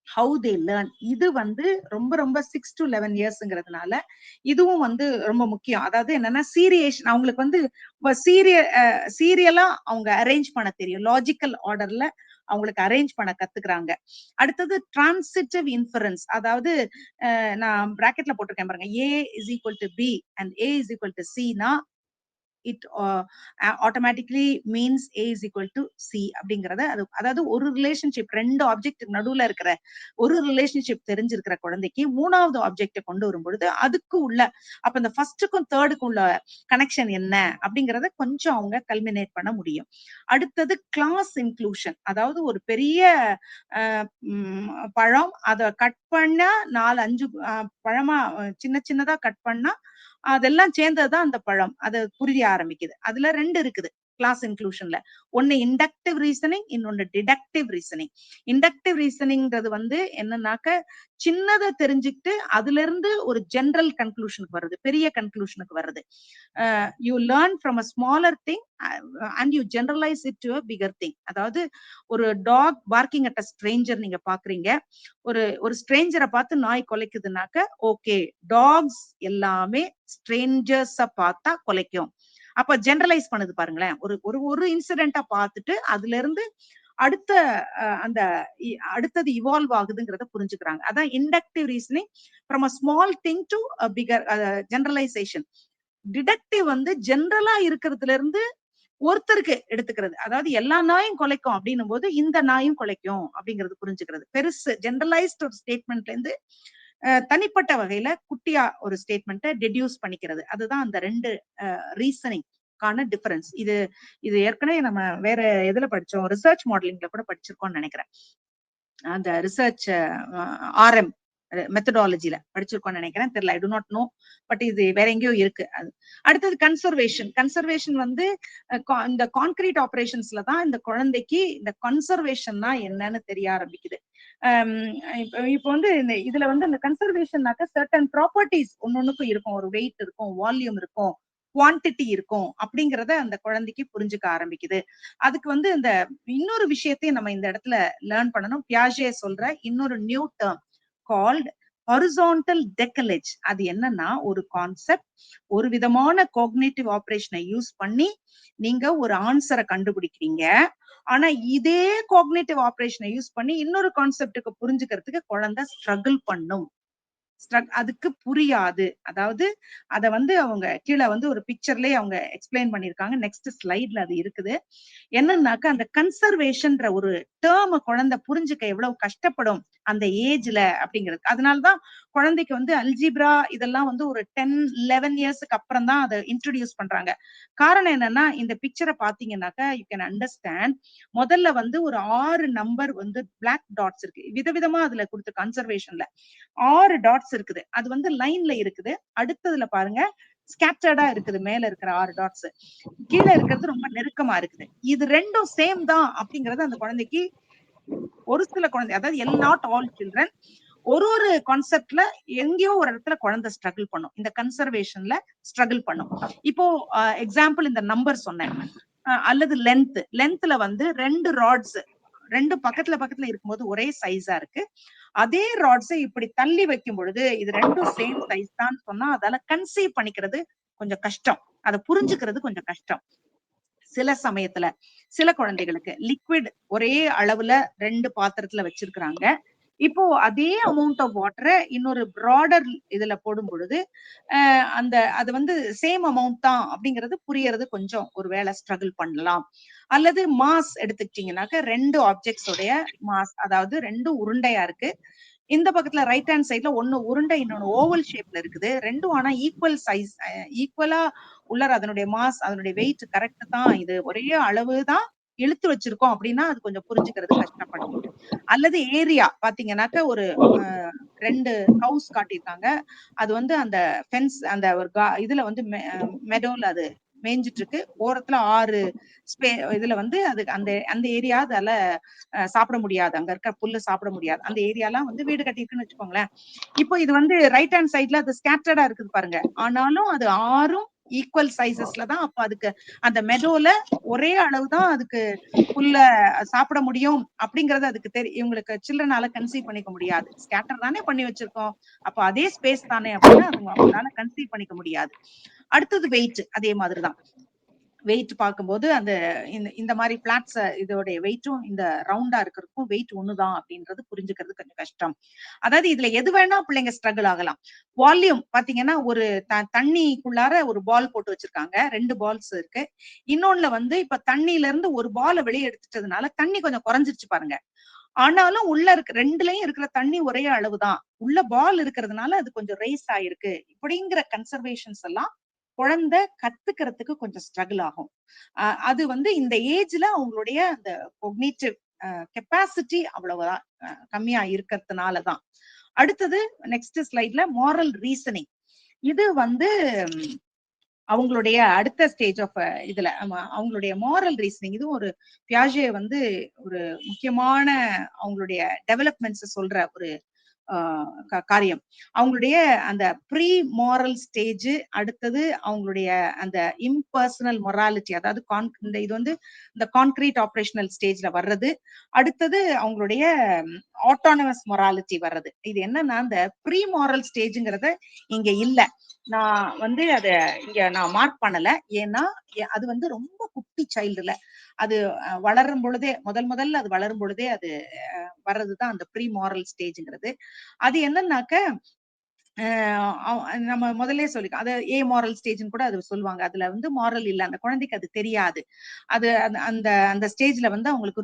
ஹவு தே லேர்ன். இது வந்து ரொம்ப ரொம்ப 6 to 11 yearsங்கிறதுனால இதுவும் வந்து ரொம்ப முக்கியம். அதாவது என்னன்னா சீரியேஷன், அவங்களுக்கு வந்து சீரியலா அவங்க அரேஞ்ச் பண்ண தெரியும், லாஜிக்கல் ஆர்டர்ல அவங்களுக்கு அரேஞ்ச் பண்ண கத்துக்கிறாங்க. அடுத்தது டிரான்சிட்டிவ் இன்ஃபரன்ஸ், அதாவது நான் பிராக்கெட்ல போட்டிருக்கேன் பாருங்க, A is equal to B and A is equal to C னா it automatically means A is equal to C அப்படிங்கறத, அதாவது ஒரு ரிலேஷன்ஷிப், 2 ஆப்ஜெக்ட் நடுவுல இருக்கிற ஒரு ரிலேஷன்ஷிப் தெரிஞ்சிருக்கிற குழந்தைக்கு 3வது ஆப்ஜெக்ட கொண்டு வரும்பொழுது அதுக்கு உள்ள அப்ப இந்த ஃபர்ஸ்டுக்கும் தேர்டுக்கும் உள்ள கனெக்ஷன் என்ன அப்படிங்கறத கொஞ்சம் அவங்க கல்மினேட் பண்ண முடியும். அடுத்தது கிளாஸ் இன்க்ளூஷன், அதாவது ஒரு பெரிய பழம், அதை கட் பண்ணா 4-5 பழமா சின்ன சின்னதா கட் பண்ணா அதெல்லாம் சேர்ந்ததுதான் அந்த பழம், அது புரிய ஆரம்பிக்குது. அதுல 2 இருக்குது, கிளாஸ் இன்க்ளூஷன்ல. ஒன்னு இண்டக்டிவ் ரீசனிங், இன்னொன்னு டிடக்டிவ் ரீசனிங். இண்டக்டிவ் ரீசனிங்கிறது வந்து என்னன்னாக்க சின்னதை தெரிஞ்சுக்கிட்டு அதுல இருந்து ஒரு ஜெனரல் கன்க்ளூஷனுக்கு வருது, பெரிய கன்க்ளூஷனுக்கு வருது. You learn from a smaller thing and you generalise it to a bigger thing. அதாவது ஒரு dog barking at a stranger நீங்க பாக்குறீங்க, ஒரு ஸ்ட்ரேஞ்சரை பார்த்து நாய் கொலைக்குதுனாக்க ஓகே, டாக்ஸ் எல்லாமே ஸ்ட்ரேஞ்சர்ஸ பார்த்தா கொலைக்கும். அப்ப ஜெனரலைஸ் பண்ணுது பாருங்களேன். ஒரு இன்சிடென்ட்டா பார்த்துட்டு அதுல இருந்து அடுத்த அந்த அடுத்தது இவால்வ் ஆகுதுங்கிறத புரிஞ்சுக்கிறாங்க. அதான் inductive reasoning from a small thing to a figure generalisation. Deductive வந்து ஜெனரலா இருக்கிறதுல இருந்து ஒருத்தருக்கு எடுத்துக்கிறது. அதாவது எல்லா நாயும் கொலைக்கும் அப்படின்னும் போது இந்த நாயும் கொலைக்கும் அப்படிங்கிறது புரிஞ்சுக்கிறது. பெருசு ஜெனரலைஸ்ட் ஒரு ஸ்டேட்மெண்ட்ல இருந்து தனிப்பட்ட வகையில குட்டியா ஒரு ஸ்டேட்மெண்ட்டை டெடியூஸ் பண்ணிக்கிறது. அதுதான் அந்த ரெண்டு ரீசனிங் கான டிஃபரன்ஸ். இது ஏற்கனவே நம்ம வேற எதுல படிச்சோம், ரிசர்ச் மாடலிங்ல கூட படிச்சிருக்கோம்னு நினைக்கிறேன். அந்த ரிசர்ச் ஆர்எம் மெத்தடாலஜில படிச்சிருக்கோம்னு நினைக்கிறேன், தெரியல, ஐ டு நாட் நோ. பட் இது வேற எங்கேயோ இருக்கு. அது அடுத்தது கன்சர்வேஷன். கன்சர்வேஷன் வந்து இந்த கான்கிரீட் ஆபரேஷன்ஸ்ல தான் இந்த குழந்தைக்கு இந்த கன்சர்வேஷன்னா என்னன்னு தெரிய ஆரம்பிக்குது. இப்போ வந்து இதுல வந்து இந்த கன்சர்வேஷன்னாக்க சர்டன் ப்ராப்பர்ட்டிஸ் ஒன்னொன்னுக்கும் இருக்கும். ஒரு வெயிட் இருக்கும், வால்யூம் இருக்கும், குவான்டிட்டி இருக்கும் அப்படிங்கறத அந்த குழந்தைக்கு புரிஞ்சுக்க ஆரம்பிக்குது. அதுக்கு வந்து இந்த இன்னொரு விஷயத்தையும் நம்ம இந்த இடத்துல லேர்ன் பண்ணணும். பியாஜே சொல்ற இன்னொரு நியூ டேர்ம் கால்ட் ஹாரிசான்டல் டெக்கலேஜ். அது என்னன்னா ஒரு கான்செப்ட், ஒரு விதமான கோக்னிட்டிவ் ஆபரேஷனை யூஸ் பண்ணி நீங்க ஒரு ஆன்சரை கண்டுபிடிக்கிறீங்க. ஆனா இதே கோக்னிட்டிவ் ஆபரேஷனை யூஸ் பண்ணி இன்னொரு கான்செப்டுக்கு புரிஞ்சுக்கிறதுக்கு குழந்தை ஸ்ட்ரகிள் பண்ணும். அதுக்கு புரியாது. அதாவது அத வந்து அவங்க கீழே வந்து ஒரு பிக்சர்லயே அவங்க எக்ஸ்பிளைன் பண்ணிருக்காங்க. நெக்ஸ்ட் ஸ்லைட்ல அது இருக்குது. என்னன்னாக்க அந்த கன்சர்வேஷன்ற ஒரு டேர்ம குழந்தை புரிஞ்சுக்க எவ்வளவு கஷ்டப்படும் அந்த ஏஜ்ல அப்படிங்கிறது. அதனாலதான் குழந்தைக்கு வந்து அல்ஜிப்ரா இதெல்லாம் வந்து ஒரு 10-11 இயர்ஸ்க்கு அப்புறம் தான் அதை இன்ட்ரோடியூஸ் பண்றாங்க. காரணம் என்னன்னா இந்த பிக்சரை பாத்தீங்கன்னாக்கா யூ கேன் அண்டர்ஸ்டாண்ட். முதல்ல வந்து ஒரு 6 நம்பர் வந்து பிளாக் டாட்ஸ் இருக்கு, விதவிதமா அதுல கொடுத்து கன்சர்வேஷன்ல 6 டாட்ஸ் இருக்குது. அது வந்து லைன்ல இருக்குது. அடுத்ததுல பாருங்க ஸ்கேட்டர்டா இருக்குது. மேல இருக்கிற 6 டாட்ஸ், கீழே இருக்கிறது ரொம்ப நெருக்கமா இருக்குது. இது ரெண்டும் சேம் தான் அப்படிங்கறது அந்த குழந்தைக்கு, ஒரு சில குழந்தை, அதாவது நாட் ஆல் சில்ட்ரன், ஒரு கான்செப்ட்ல எங்கேயோ ஒரு இடத்துல குழந்தை ஸ்ட்ரகிள் பண்ணும், இந்த கன்சர்வேஷன்ல ஸ்ட்ரகிள் பண்ணும். இப்போ எக்ஸாம்பிள் இந்த நம்பர் சொன்னேன், அல்லது லென்த்ல வந்து 2 ராட்ஸ் 2 பக்கத்துல இருக்கும்போது ஒரே சைஸா இருக்கு. அதே ராட்ஸை இப்படி தள்ளி வைக்கும் பொழுது இது ரெண்டும் சேம் சைஸ் தான் சொன்னா அதால கன்சீவ் பண்ணிக்கிறது கொஞ்சம் கஷ்டம், அதை புரிஞ்சுக்கிறது கொஞ்சம் கஷ்டம். சில சமயத்துல சில குழந்தைகளுக்கு லிக்விட் ஒரே அளவுல 2 பாத்திரத்துல வச்சிருக்கிறாங்க. இப்போ அதே அமௌண்ட் ஆஃப் வாட்டரை இன்னொரு ப்ராடர் இதுல போடும் பொழுது அந்த அது வந்து சேம் அமௌண்ட் தான் அப்படிங்கிறது புரியறது கொஞ்சம் ஒரு வேலை ஸ்ட்ரகிள் பண்ணலாம். அல்லது மாஸ் எடுத்துக்கிட்டீங்கன்னாக்க 2 ஆப்ஜெக்ட்ஸ் உடைய மாஸ், அதாவது 2 உருண்டையா இருக்கு. இந்த பக்கத்துல ரைட் ஹேண்ட் சைட்ல ஒன்னு உருண்டை இன்னொன்னு ஓவல் ஷேப்ல இருக்குது. ரெண்டும் ஆனா ஈக்குவல் சைஸ், ஈக்குவலா உள்ளர அதனுடைய மாஸ் அதனுடைய வெயிட் கரெக்ட் தான், இது ஒரே அளவு தான் இழுத்து வச்சிருக்கோம் அப்படின்னா அது கொஞ்சம் புரிஞ்சுக்கிறது கஷ்டப்படும். அல்லது ஏரியா பாத்தீங்கன்னாக்க ஒரு 2 கவுஸ் காட்டியிருக்காங்க. அது வந்து அந்த ஃபென்ஸ் அந்த ஒரு இதுல வந்து மெடோல அது மேய்ஞ்சிட்டு இருக்கு. ஓரத்துல 6 இதுல வந்து அது அந்த அந்த ஏரியா அதால சாப்பிட முடியாது, அங்க இருக்க புல்லு சாப்பிட முடியாது. அந்த ஏரியாலாம் வந்து வீடு கட்டிருக்குன்னு வச்சுக்கோங்களேன். இப்போ இது வந்து ரைட் ஹேண்ட் சைட்ல அது ஸ்கேட்டர்டா இருக்குது பாருங்க. ஆனாலும் அது 6ம் ஈக்குவல் சைசஸ்ல தான். அப்ப அதுக்கு அந்த மெடோல ஒரே அளவு தான் அதுக்கு புல்ல சாப்பிட முடியும் அப்படிங்கறது அதுக்கு தெரியும். இவங்களுக்கு சில்ட்ரனால கன்சீவ் பண்ணிக்க முடியாது, ஸ்கேட்டர் தானே பண்ணி வச்சிருக்கோம், அப்ப அதே ஸ்பேஸ் தானே அப்படின்னா அவங்களால கன்சீவ் பண்ணிக்க முடியாது. அடுத்தது வெயிட், அதே மாதிரிதான். வெயிட் பார்க்கும்போது அந்த இந்த மாதிரி பிளாட்ஸ் இதோடைய வெயிட்டும் இந்த ரவுண்டா இருக்கிறதுக்கும் வெயிட் ஒண்ணுதான் அப்படின்றது புரிஞ்சுக்கிறது கொஞ்சம் கஷ்டம். அதாவது இதுல எது வேணா பிள்ளைங்க ஸ்ட்ரகிள் ஆகலாம். வால்யூம் பாத்தீங்கன்னா ஒரு தண்ணிக்குள்ளார ஒரு பால் போட்டு வச்சிருக்காங்க, 2 பால்ஸ் இருக்கு. இன்னொன்னுல வந்து இப்ப தண்ணியில இருந்து ஒரு பாலை வெளியே எடுத்துட்டதுனால தண்ணி கொஞ்சம் குறைஞ்சிருச்சு பாருங்க. ஆனாலும் உள்ள இருக்க 2லயும் இருக்கிற தண்ணி ஒரே அளவுதான், உள்ள பால் இருக்கிறதுனால அது கொஞ்சம் ரைஸ் ஆயிருக்கு. இப்படிங்கிற கன்சர்வேஷன்ஸ் எல்லாம் குழந்தை கத்துக்கிறதுக்கு கொஞ்சம் ஸ்ட்ரகிள் ஆகும். அது வந்து இந்த ஏஜ்ல அவங்களுடைய அந்த கொக்னிட்டிவ் கெப்பாசிட்டி அவ்வளவுதான் கம்மியா இருக்கிறதுனாலதான். அடுத்தது நெக்ஸ்ட் ஸ்லைட்ல மாரல் ரீசனிங். இது வந்து அவங்களுடைய அடுத்த ஸ்டேஜ் ஆஃப் இதுல அவங்களுடைய மாரல் ரீசனிங், இதுவும் ஒரு பியாஜே வந்து ஒரு முக்கியமான அவங்களுடைய டெவலப்மெண்ட்ஸ் சொல்ற ஒரு காரியம். அவங்களுடைய அந்த ப்ரீ மாரல் ஸ்டேஜ், அடுத்தது அவங்களுடைய அந்த இம்பர்சனல் மொராலிட்டி, அதாவது இந்த இது வந்து இந்த கான்கிரீட் ஆபரேஷனல் ஸ்டேஜ்ல வர்றது, அடுத்தது அவங்களுடைய ஆட்டோனமஸ் மொராலிட்டி வர்றது. இது என்னன்னா இந்த ப்ரீ மாரல் ஸ்டேஜ்ங்கிறத இங்க இல்ல. நான் வந்து அத இங்க நான் மார்க் பண்ணல. ஏன்னா அது வந்து ரொம்ப குட்டி சைல்டுல அது வளரும் பொழுதே முதல்ல அது வளரும் பொழுதே அது வர்றதுதான் அந்த ப்ரீ மாரல் ஸ்டேஜ்ங்கிறது. அது என்னன்னாக்க நம்ம முதல்ல சொல்லிக்கோ அது ஏ மாரல் ஸ்டேஜ்னு கூட அது சொல்லுவாங்க. அதுல வந்து மாரல் இல்ல, அந்த குழந்தைக்கு அது தெரியாது. அது அந்த அந்த ஸ்டேஜ்ல வந்து அவங்களுக்கு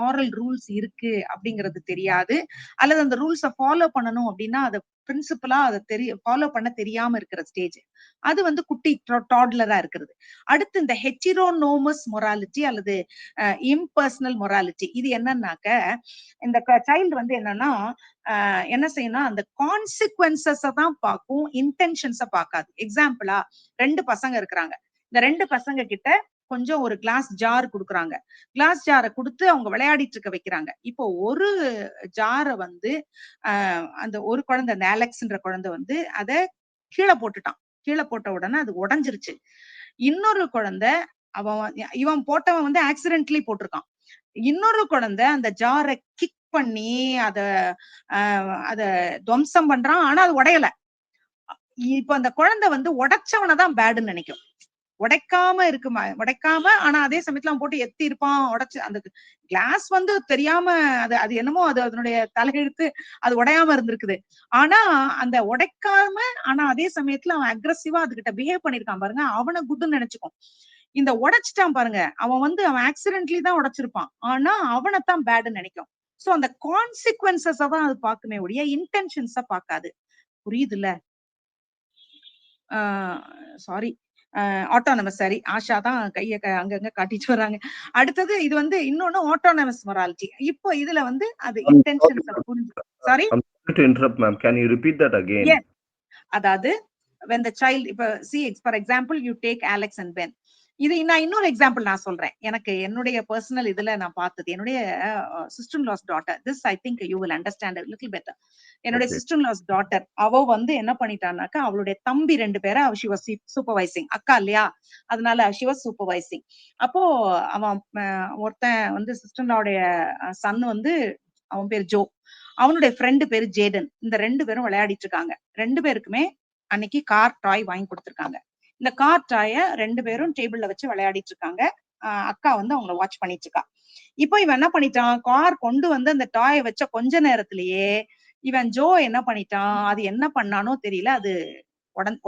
மாரல் ரூல்ஸ் இருக்கு அப்படிங்கிறது தெரியாது, அல்லது அந்த ரூல்ஸை ஃபாலோ பண்ணணும் அப்படின்னா அதை பிரின்சிபலா அதை ஃபாலோ பண்ண தெரியாம இருக்கிற ஸ்டேஜ். அது வந்து குட்டி டாட்லரா இருக்கிறது. அடுத்து இந்த ஹெட்டிரோனோமஸ் மொராலிட்டி அல்லது இம்பர்சனல் மொராலிட்டி, இது என்னன்னாக்க இந்த சைல்டு வந்து என்னன்னா என்ன செய்யணும், அந்த கான்சிக்வன்சஸ தான் பார்க்கும், இன்டென்ஷன்ஸ பார்க்காது. எக்ஸாம்பிளா 2 பசங்க இருக்கிறாங்க. இந்த 2 பசங்க கிட்ட கொஞ்சம் ஒரு கிளாஸ் ஜார் குடுக்குறாங்க. கிளாஸ் ஜார குடுத்து அவங்க விளையாடிட்டு இருக்க வைக்கிறாங்க. இப்போ ஒரு ஜார வந்து அந்த ஒரு குழந்தை, அந்த அலெக்ஸ்ன்ற குழந்தை வந்து அத கீழ போட்டுட்டான். கீழ போட்ட உடனே அது உடைஞ்சிருச்சு. இன்னொரு குழந்தை இவன் போட்டவன் வந்து ஆக்சிடென்ட்லி போட்டிருக்கான். இன்னொரு குழந்தை அந்த ஜார கிக் பண்ணி அத அத துவம்சம் பண்றான். ஆனா அது உடையல. இப்ப அந்த குழந்தை வந்து உடைச்சவனதான் பேடுன்னு நினைக்கும். உடைக்காம ஆனா அதே சமயத்துல அவன் போட்டு எத்தி இருப்பான், உடைச்சு அந்த கிளாஸ் வந்து தெரியாம அது என்னமோ அது அதனுடைய தலையெழுத்து, அது உடையாம இருந்திருக்குது. ஆனா அந்த உடைக்காம ஆனா அதே சமயத்துல அவன் அக்ரெசிவா அதுகிட்ட பிஹேவ் பண்ணிருக்கான் பாருங்க, அவனை குட்னு நினைச்சுக்கும். இந்த உடைச்சிட்டான் பாருங்க, அவன் ஆக்சிடென்ட்லி தான் உடைச்சிருப்பான், ஆனா அவனைத்தான் பேடுன்னு நினைக்கும். சோ அந்த கான்சிக்வன்சஸ தான் அது பாக்குமே ஒழிய இன்டென்ஷன்ஸ பாக்காது. புரியுதுல்ல? Sorry, autonomous. சரி, ஆஷா தான் கைய அங்கங்க காட்டிட்டு வராங்க. அடுத்தது இது வந்து இன்னொன்னு ஆட்டோனமஸ் மொராலிட்டி. இப்போ இதுல வந்து அது Sorry, இன்டென்ஷன்ஸ் ma'am. புரிஞ்சு. Sorry, I'm sorry to interrupt, ma'am. Can you repeat that again? Yes. அதாவது when the child, இப்ப for example you take Alex and Ben. இது நான் இன்னொரு எக்ஸாம்பிள் நான் சொல்றேன். எனக்கு என்னுடைய பர்சனல் இதுல நான் பார்த்தது என்னுடைய sister in law's daughter. This I think you will understand little better. என்னுடைய Okay. Sister in law's daughter, அவ வந்து என்ன பண்ணிட்டான்னாக்கா, அவளுடைய தம்பி 2 பேரை she was சூப்பர்வைசிங். அக்கா இல்லையா, அதனால she was சூப்பர்வைசிங். அப்போ அவன் ஒருத்தன் வந்து சிஸ்டர் லாவுடைய சன் வந்து அவன் பேர் ஜோ, அவனுடைய ஃப்ரெண்டு பேரு ஜேடன். இந்த 2 பேரும் விளையாடிட்டு இருக்காங்க. 2 பேருக்குமே அன்னைக்கு கார் டாய் வாங்கி கொடுத்திருக்காங்க. இந்த கார் டாய 2 பேரும் டேபிள்ல வச்சு விளையாடிட்டு இருக்காங்க. அக்கா வந்து அவங்கள வாட்ச் பண்ணிட்டு இருக்கா. இப்போ இவன் என்ன பண்ணிட்டான், கார் கொண்டு வந்து அந்த டாய வச்ச கொஞ்ச நேரத்திலேயே இவன் ஜோ என்ன பண்ணிட்டான், அது என்ன பண்ணானோ தெரியல, அது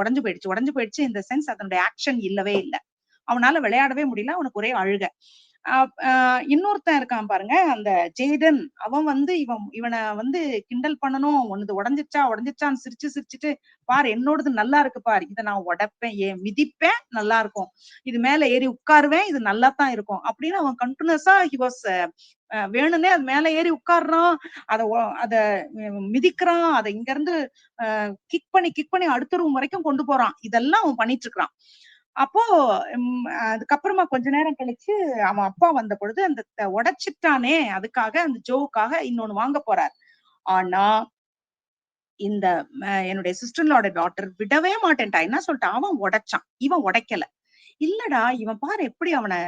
உடைஞ்சு போயிடுச்சு. இந்த சென்ஸ் அதனுடைய ஆக்ஷன் இல்லவே இல்லை. அவனால விளையாடவே முடியல, அவனுக்கு ஒரே அழுக. இன்னொருத்தன் இருக்கான் பாருங்க, அந்த ஜேடன். அவன் வந்து இவனை வந்து கிண்டல் பண்ணணும், உனது உடைஞ்சிச்சான்னு சிரிச்சுட்டு, பாரு என்னோடது நல்லா இருக்கு பாரு, இதை நான் உடைப்பேன், மிதிப்பேன், நல்லா இருக்கும், இது மேல ஏறி உட்காருவேன், இது நல்லா தான் இருக்கும் அப்படின்னு அவன் கண்டினியூஸா ஹி வாஸ் வேணும்னே அது மேல ஏறி உட்கார்றான், அத மிதிக்கிறான், அதை இங்க இருந்து கிக் பண்ணி அடுத்த ரூம் வரைக்கும் கொண்டு போறான். இதெல்லாம் அவன் பண்ணிட்டு இருக்கிறான். அப்போ அதுக்கப்புறமா கொஞ்ச நேரம் கழிச்சு அவன் அப்பா வந்த பொழுது அந்த உடைச்சிட்டானே, அதுக்காக அந்த ஜோவுக்காக இன்னொன்னு வாங்க போறார். ஆனா இந்த என்னுடைய சிஸ்டர்லோட டாட்டர் விடவே மாட்டேன்ட்டா. என்ன சொல்லிட்டா, அவன் உடைச்சான், இவன் உடைக்கல. இல்லடா, இவன் பாரு எப்படி அவனை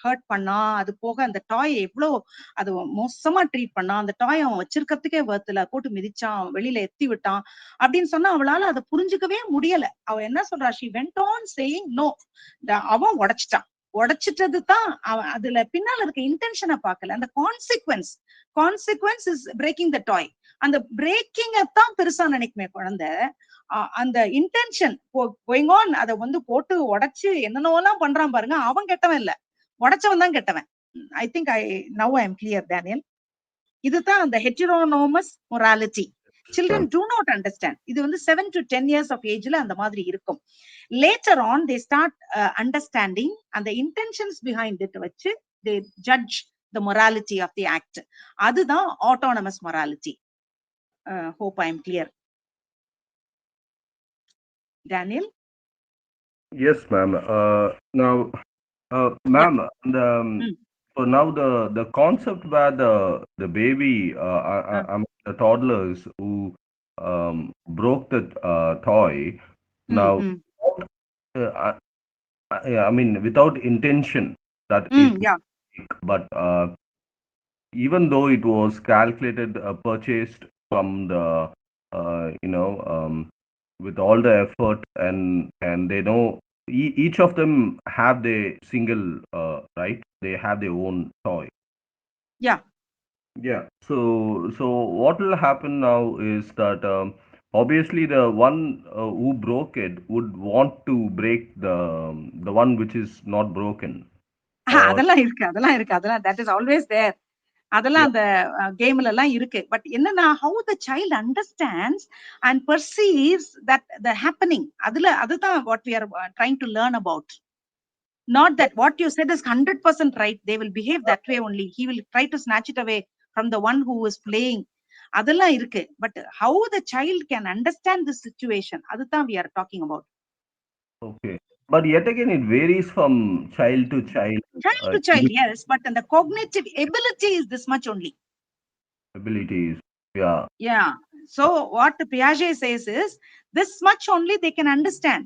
ஹர்ட் பண்ணான், அது போக அந்த டாய் எவ்வளவு அது மோசமா ட்ரீட் பண்ணான், அந்த டாய் அவன் வச்சிருக்கிறதுக்கே வர்த்துல போட்டு மிதிச்சான், வெளியில எத்தி விட்டான் அப்படின்னு சொன்னா அவளால அதை புரிஞ்சுக்கவே முடியல. அவ என்ன சொல்றா, she went on saying no. அவன் உடைச்சிட்டது தான் அவன், அதுல பின்னால இருக்க இன்டென்ஷனை பார்க்கல. அந்த கான்சிக்வன்ஸ் இஸ் பிரேக்கிங் த டாய். அந்த பிரேக்கிங்க தான் பெருசா நினைக்குமே குழந்தை. அந்த இன்டென்ஷன் கோயிங் ஆன், அதை வந்து போட்டு உடைச்சு என்னென்னவெல்லாம் பண்றான் பாருங்க, அவன் கெட்டவன் இல்ல, உடைச்சவன் தான் கெட்டவன். I think now I am clear Daniel. இதுதான் அந்த heteronomous morality. Children do not understand. இது வந்து 7 to 10 years of ageல அந்த மாதிரி இருக்கும். Later on they start understanding, and the intentions behind it வச்சு they judge the morality of the act. அதுதான் autonomous morality. Hope I am clear. Daniel? Yes, ma'am. Now, Yeah. ma'am, so now the concept where the baby, the toddlers who broke the toy. Now, uh, I mean, without intention that it, Yeah. but even though it was calculated, purchased from the, with all the effort, and they know each of them have their single, right? They have their own toy. Yeah. Yeah. So what will happen now is that, obviously the one who broke it would want to break the one which is not broken. Or அதெல்லாம் இருக்கு, அதெல்லாம் இருக்கு. அதெல்லாம் that is always there. அதெல்லாம் yeah. அந்த கேம்ல எல்லாம் இருக்கு. பட் என்னன்னா how the child understands and perceives that the happening, அதுதான் what we are trying to learn about. Not that what you said is 100% right. They will behave that way only. He will try to snatch it away from the one who is playing. அதெல்லாம் இருக்கு. But how the child can understand the situation, அதுதான் we are talking about. Okay. But yet again, it varies from child to child. Child to child, yes, but the cognitive ability is this much only. Abilities. Yeah. Yeah. So what Piaget says is this much only they can understand.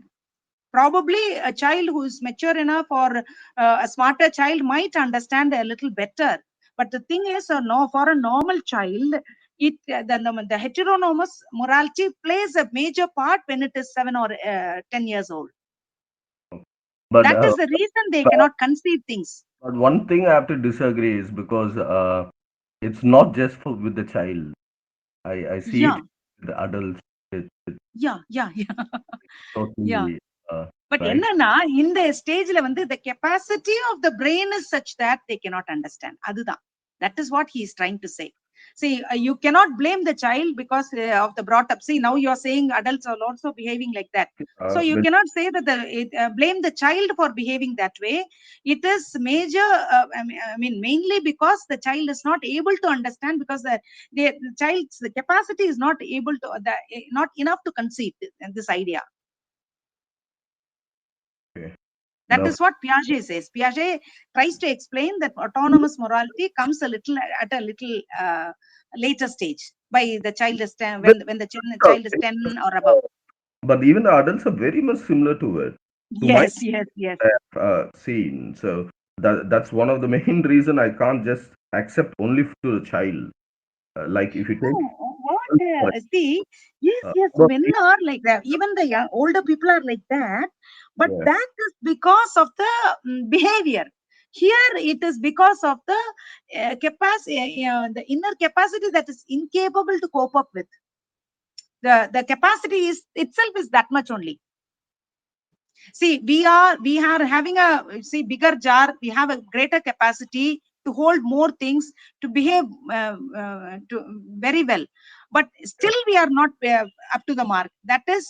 Probably a child who is mature enough or a smarter child might understand a little better. But the thing is, no, for a normal child, the heteronomous morality plays a major part when it is 7 or 10 years old. But That is the reason they cannot conceive things. but one thing I have to disagree is because it's not just for with the child. I see Yeah. it with the adults. It's Yeah. Yeah. Yeah. Yeah. totally But right. என்னன்னா இந்த ஸ்டேஜ்ல வந்து the capacity of the brain is such that they cannot understand. அதுதான். That is what he is trying to say. See, you cannot blame the child because of the brought up. See, now you are saying adults are also behaving like that. So you With, cannot say that blame the child for behaving that way. It is major, I mean, mainly because the child is not able to understand, because the child's the capacity is not able to, not enough to conceive this idea. okay. That Now, is what Piaget says. Piaget tries to explain that autonomous morality comes at a little later stage, by the child is 10, when the child is 10 or above. but even the adults are very much similar to it. To my Yes, yes, yes. scene. So that's one of the main reason I can't just accept only to the child. Like if you No, take what see, yes, yes, but men are like that. Even the older people are like that, but yeah, that is because of the behavior. Here it is because of the capacity, the inner capacity that is incapable to cope up with. The capacity is itself is that much only. See, we are having a bigger jar. We have a greater capacity to hold more things, to behave very well, but still we are not up to the mark. That is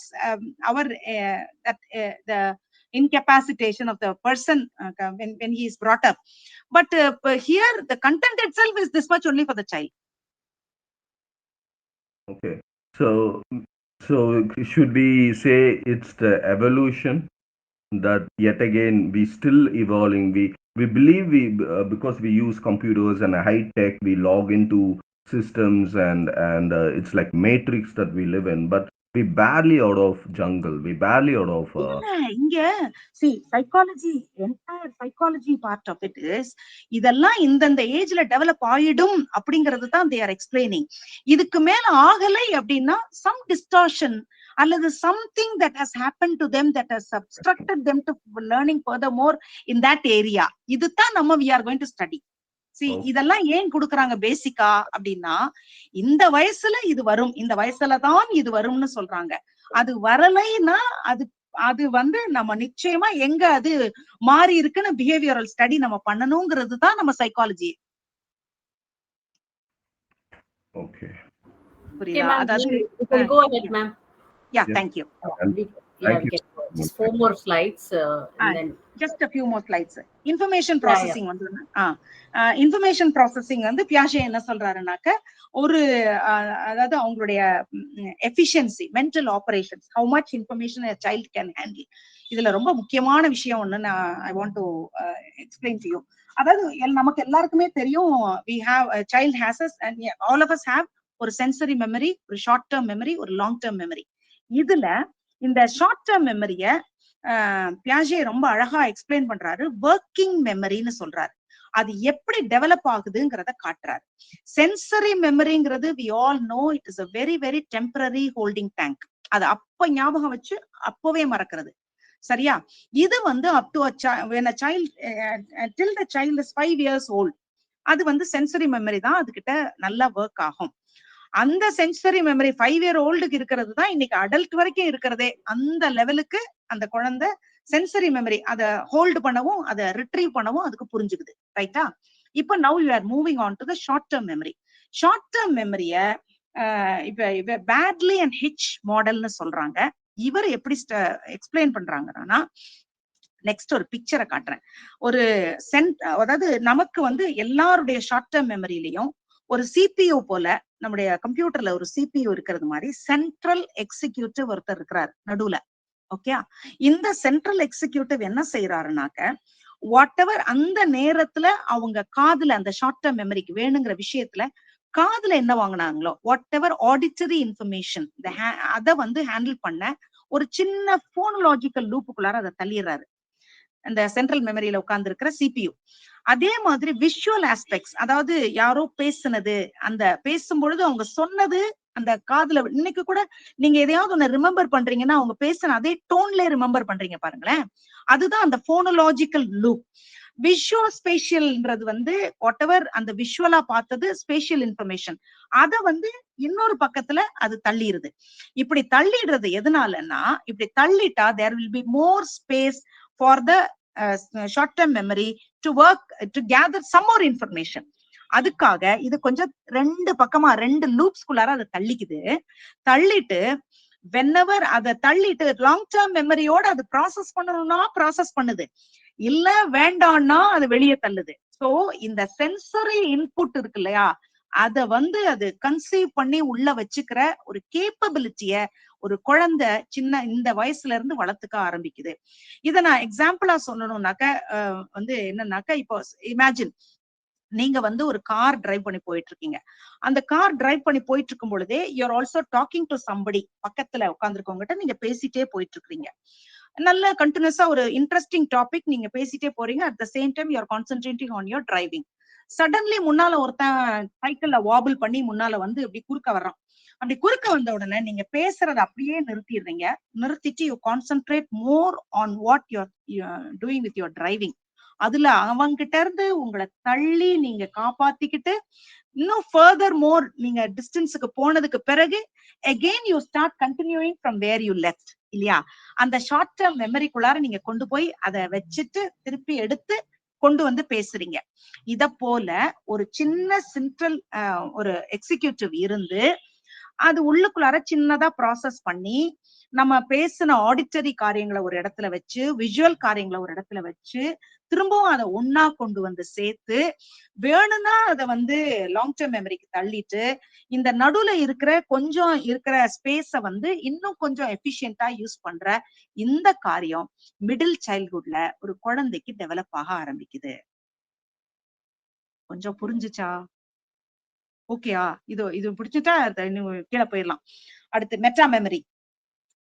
our the incapacitation of the person when he is brought up. But here the content itself is this much only for the child. okay. So should we say it's the evolution that yet again we still evolving? We believe because we use computers and high tech, we log into systems, and it's like matrix that we live in, but we barely out of jungle. We barely out of இல்ல இங்க psychology, entire psychology part of it is இதெல்லாம் இந்தந்த ஏஜ்ல develop ஆயிடும் அப்படிங்கிறது தான் they are explaining. இதுக்கு மேல ஆகலை அப்படின்னா சம் டிஸ்டார்ஷன் அல்லது something that has happened to them that has subtracted them to learning further more in that area. இதுதான் நம்ம we are going to study. இதெல்லாம் ஏன் கொடுக்குறாங்க பேசிக்கா அப்படின்னா, இந்த வயசுல இது வரும், இந்த வயசுலதான் இது வரும்னு சொல்றாங்க. அது வரலைன்னா அது வந்து நம்ம நிச்சயமா எங்க அது மாறி இருக்குன்னு பிஹேவியரல் ஸ்டடி நம்ம பண்ணணுங்கிறது தான் நம்ம சைக்காலஜி. ஓகே. புரியுதா? அதாவது go ahead, ma'am. Yeah, thank you. Thank you. Just 4 more slides and then just a few more slides. Information processing வந்து இன்ஃபர்மேஷன் ப்ராசஸிங் வந்து பியாஷே என்ன சொல்றாருன்னாக்க, ஒரு அதாவது அவங்களுடைய efficiency, mental operations, how much information a child can handle. இதுல ரொம்ப முக்கியமான விஷயம் ஒண்ணு நான் I want to explain to you. அதாவது நமக்கு எல்லாருக்குமே தெரியும், we have a child has us and all of us have ஒரு சென்சரி மெமரி, ஒரு ஷார்ட் டேர்ம் மெமரி, ஒரு லாங் டேர்ம் மெமரி. இதுல இந்த ஷார்ட் டேர்ம் மெமரிய பியாஜே ரொம்ப அழகா எக்ஸ்பிளைன் பண்றாரு. ஒர்க்கிங் மெமரின்னு சொல்றாரு. அது எப்படி டெவலப் ஆகுதுங்கிறத காட்டுறாரு. சென்சரி மெமரிங்கிறது we all know it is a very very temporary holding tank. அது அப்ப ஞாபகம் வச்சு அப்பவே மறக்கிறது. சரியா? இது வந்து up to when a child till the child is 5 years old, அது வந்து சென்சரி மெமரி தான் அதுகிட்ட நல்லா ஒர்க் ஆகும். அந்த சென்சரி மெமரி 5 year oldக்கு இருக்கிறது தான் இன்னைக்கு அடல்ட் வரைக்கும் இருக்கிறதே. அந்த லெவலுக்கு அந்த குழந்தை சென்சரி மெமரி அதை ஹோல்டு பண்ணவும் அதை ரிட்ரீவ் பண்ணவும் அதுக்கு புரிஞ்சுக்குது. ரைட்டா? இப்ப now you are moving on to the short term memory. Short term மெமரிய இப்ப பேட்லி அண்ட் ஹிட்ச் மாடல்னு சொல்றாங்க. இவர் எப்படி எக்ஸ்பிளைன் பண்றாங்கன்னா, நெக்ஸ்ட் ஒரு பிக்சரை காட்டுறேன். ஒரு அதாவது நமக்கு வந்து எல்லாருடைய ஷார்ட் டேர்ம் மெமரியிலையும் ஒரு சிபியூ போல, நம்முடைய கம்ப்யூட்டர்ல ஒரு சிபியூ இருக்கிறது மாதிரி சென்ட்ரல் எக்ஸிக்யூட்டிவ் ஒருத்தர் இருக்கிறார் நடுவுல. ஓகே, இந்த சென்ட்ரல் எக்ஸிக்யூட்டிவ் என்ன செய்யறாருனாக்க, வாட் எவர் அந்த நேரத்துல அவங்க காதுல அந்த ஷார்ட் டேர்ம் மெமரிக்கு வேணுங்கிற விஷயத்துல காதுல என்ன வாங்கினாங்களோ, வாட் எவர் ஆடிட்டரி இன்ஃபர்மேஷன் அதை வந்து ஹேண்டில் பண்ண ஒரு சின்ன போனலாஜிக்கல் லூப்புக்குள்ளார அதை தள்ளிடுறாரு அந்த சென்ட்ரல் மெமரியில உட்கார்ந்து இருக்கிற சிபியூ. அதே மாதிரி விஷுவல் ஆஸ்பெக்ட்ஸ், அதாவது யாரோ பேசுனது, அந்த பேசும்பொழுது அவங்க சொன்னது அந்த காதுல, இன்னைக்கு கூட நீங்க எதையாவது ஒண்ணு ரிமெம்பர் பண்றீங்கன்னா அவங்க பேசுன அதே டோன்ல ரிமெம்பர் பண்றீங்க பாருங்களேன். அதுதான் அந்த போனலாஜிக்கல் லூப். விஷுவல் ஸ்பேஷியல்ன்றது வந்து வாட் எவர் அந்த விஷுவலா பார்த்தது ஸ்பேஷியல் இன்ஃபர்மேஷன், அத வந்து இன்னொரு பக்கத்துல அது தள்ளிடுது. இப்படி தள்ளிடுறது எதனாலன்னா, இப்படி தள்ளிட்டா there will be more space for the short term memory to work to gather some more information. அதுக்காக இது கொஞ்சம் ரெண்டு பக்கமா ரெண்டு லூப்ஸ்குள்ளார அதை தள்ளிக்குது. தள்ளிட்டு whenever அதை தள்ளிட்டு லாங் டேர்ம் மெமரியோட அது ப்ராசஸ் பண்ணணும்னா ப்ராசஸ் பண்ணுது, இல்ல வேண்டாம்னா அது வெளியே தள்ளுது. சோ இந்த சென்சரி இன்புட் இருக்கு இல்லையா, அத வந்து அது கன்சீவ் பண்ணி உள்ள வச்சுக்கிற ஒரு கேப்பபிலிட்டிய ஒரு குழந்தை சின்ன இந்த வயசுல இருந்து வளர்த்துக்க ஆரம்பிக்குது. இத நான் எக்ஸாம்பிளா சொல்லணும்னாக்க வந்து என்னன்னாக்க, இப்போ இமேஜின் நீங்க வந்து ஒரு கார் டிரைவ் பண்ணி போயிட்டு இருக்கீங்க. அந்த கார் டிரைவ் பண்ணி போயிட்டு இருக்கும் பொழுதே you're also talking to somebody, பக்கத்துல உட்காந்துருக்கவங்ககிட்ட நீங்க பேசிட்டே போயிட்டு இருக்கீங்க. நல்ல கண்டினியூஸா ஒரு இன்ட்ரெஸ்டிங் டாபிக் நீங்க பேசிட்டே போறீங்க. At the same time you're concentrating on your driving. Suddenly முன்னால ஒருத்தன் சைக்கிள்ல வாபிள் பண்ணி முன்னால வந்து இப்படி குறுக்க வர்றான். அப்படி குறுக்க வந்த உடனே நீங்க பேசுறத அப்படியே நிறுத்திடுறீங்க. நிறுத்திட்டு you concentrate more on what you're doing with your driving. அதுல அவங்கிட்ட இருந்து உங்களை தள்ளி நீங்க காப்பாத்திக்கிட்டு இன்னும் ஃபர்தர் மோர் நீங்க டிஸ்டன்ஸுக்கு போனதுக்கு பிறகு again you start continuing from where you left, இல்லையா? அந்த ஷார்ட் டேர்ம் மெமரிக்குள்ளார நீங்க கொண்டு போய் அதை வச்சுட்டு திருப்பி எடுத்து கொண்டு வந்து பேசுறீங்க. இத போல ஒரு சின்ன சென்ட்ரல் ஒரு எக்ஸிக்யூட்டிவ் இருந்து அது உள்ளுக்குள்ளார சின்னதா ப்ராசஸ் பண்ணி நம்ம பேசின ஆடிட்டரி காரியங்களை ஒரு இடத்துல வச்சு, விஷுவல் காரியங்களை ஒரு இடத்துல வச்சு, திரும்பவும் அதை ஒன்னா கொண்டு வந்து சேர்த்து வேணும்னா அதை வந்து லாங் டேர்ம் மெமரிக்கு தள்ளிட்டு இந்த நடுவுல இருக்கிற கொஞ்சம் இருக்கிற ஸ்பேஸ வந்து இன்னும் கொஞ்சம் எஃபிஷியன்டா யூஸ் பண்ற இந்த காரியம் மிடில் சைல்ட்ஹுட்ல ஒரு குழந்தைக்கு டெவலப் ஆக ஆரம்பிக்குது. கொஞ்சம் புரிஞ்சுச்சா? ஓகேயா? இது பிடிச்சிட்டா கீழே போயிடலாம். அடுத்து மெட்டா மெமரி.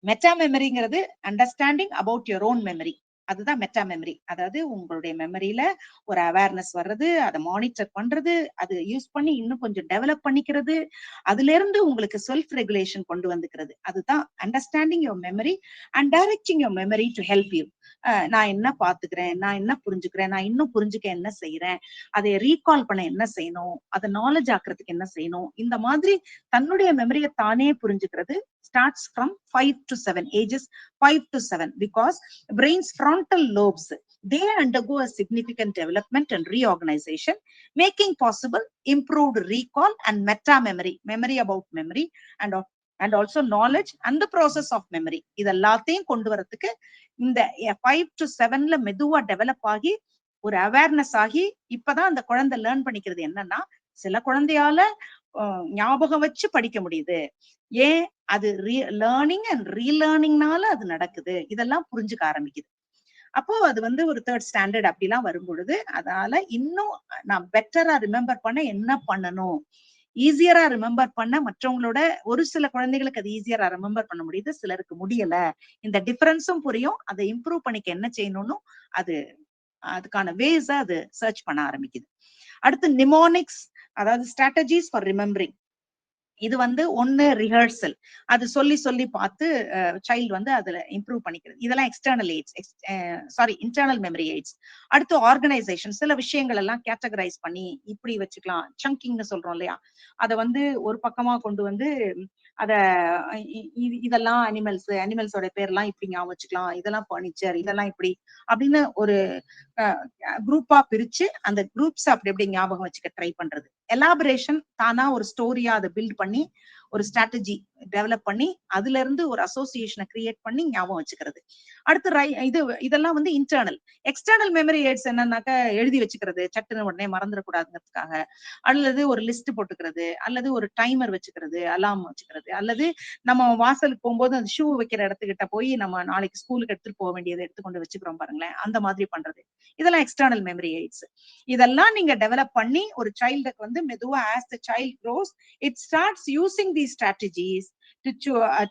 மெட்டா மெமரிங்கிறது understanding about your own memory. அதுதான் மெட்டா மெமரி. அதாவது உங்களுடைய மெமரியில ஒரு அவேர்னஸ் வர்றது, அதை மானிட்டர் பண்றது, அது யூஸ் பண்ணி இன்னும் கொஞ்சம் டெவலப் பண்ணிக்கிறது, அதுல இருந்து உங்களுக்கு செல்ஃப் ரெகுலேஷன் கொண்டு வந்துக்கிறது. அதுதான் understanding your memory and directing your memory to help you. நான் என்ன பாத்துக்கிறேன், நான் என்ன புரிஞ்சுக்கிறேன், நான் இன்னும் புரிஞ்சுக்க என்ன செய்யறேன், அதை ரீகால் பண்ண என்ன செய்யணும், அதை நாலேஜ் ஆக்குறதுக்கு என்ன செய்யணும், இந்த மாதிரி தன்னுடைய மெமரியை தானே புரிஞ்சுக்கிறது starts from 5 to 7 ages, 5 to 7, because brain's frontal lobes, they undergo a significant development and reorganization, making possible improved recall and meta memory, memory about memory, and also knowledge and the process of memory. இதெல்லாத்தையும் கொண்டு வரதுக்கு இந்த 5 to 7ல மெதுவா develop ஆகி ஒரு awareness ஆகி இப்பதான் அந்த குழந்தை லேர்ன் பண்ணிக்கிறது. என்னன்னா, சில குழந்தையால ஞாபகம் வச்சு படிக்க முடியுது. ஏன்? அது லேர்னிங் அண்ட் ரீலேர்னிங்னால அது நடக்குது. இதெல்லாம் புரிஞ்சுக்க ஆரம்பிக்குது. அப்போ அது வந்து ஒரு 3rd ஸ்டாண்டர்ட் அப்படிலாம் வரும் பொழுது, அதனால இன்னும் நான் பெட்டரா ரிமெம்பர் பண்ண என்ன பண்ணணும், ஈஸியரா ரிமெம்பர் பண்ண மற்றவங்களோட ஒரு சில குழந்தைகளுக்கு அது ஈஸியரா ரிமெம்பர் பண்ண முடியுது, சிலருக்கு முடியல. இந்த டிஃபரன்ஸும் புரியும். அதை இம்ப்ரூவ் பண்ணிக்க என்ன செய்யணும்னு அது அதுக்கான வேஸ அது சர்ச் பண்ண ஆரம்பிக்குது. அடுத்து நிமோனிக்ஸ், அதாவது ஸ்ட்ராட்டஜிஸ் ஃபார் ரிமெம்பரிங். இது வந்து ஒன்னு ரிஹர்சல், அது சொல்லி சொல்லி பார்த்து சைல்டு வந்து அதுல இம்ப்ரூவ் பண்ணிக்கிறது. இதெல்லாம் external AIDS, internal memory AIDS. அடுத்து ஆர்கனைசேஷன், சில விஷயங்கள் எல்லாம் கேட்டகரைஸ் பண்ணி இப்படி வச்சுக்கலாம், சங்கிங்னு சொல்றோம் இல்லையா, அதை வந்து ஒரு பக்கமா கொண்டு வந்து அத இதெல்லாம் அனிமல்ஸோட பேர்லாம் இப்படி ஞாபகம் வச்சுக்கலாம், இதெல்லாம் பர்னிச்சர், இதெல்லாம் இப்படி அப்படின்னு ஒரு குரூப்பா பிரிச்சு அந்த குரூப்ஸ் அப்படி எப்படி ஞாபகம் வச்சுக்க ட்ரை பண்றது. எலாபரேஷன், தானா ஒரு ஸ்டோரியா அதை பில்ட் பண்ணி ஒரு ஸ்ட்ராட்டஜி டெவலப் பண்ணி அதுல இருந்து ஒரு அசோசியேஷனை கிரியேட் பண்ணி ஞாபகம் வச்சுக்கிறது. அடுத்து இதெல்லாம் வந்து இன்டர்னல். எக்ஸ்டர்னல் மெமரி எய்ட்ஸ் என்னன்னாக்க எழுதி வச்சுக்கிறது, சட்டுன்னு உடனே மறந்துடக்கூடாதுங்கிறதுக்காக, அல்லது ஒரு லிஸ்ட் போட்டுக்கிறது, அல்லது ஒரு டைமர் வச்சுக்கிறது, அலாம் வச்சுக்கிறது, அல்லது நம்ம வாசலுக்கு போகும்போது அந்த ஷூ வைக்கிற இடத்துக்கிட்ட போய் நம்ம நாளைக்கு ஸ்கூலுக்கு எடுத்துட்டு போக வேண்டியதை எடுத்துக்கொண்டு வச்சுக்கிறோம் பாருங்களேன், அந்த மாதிரி பண்றது. இதெல்லாம் எக்ஸ்டர்னல் மெமரி எய்ட்ஸ். இதெல்லாம் நீங்க டெவலப் பண்ணி ஒரு சைல்டுக்கு வந்து மெதுவா as the child grows, it starts using these strategies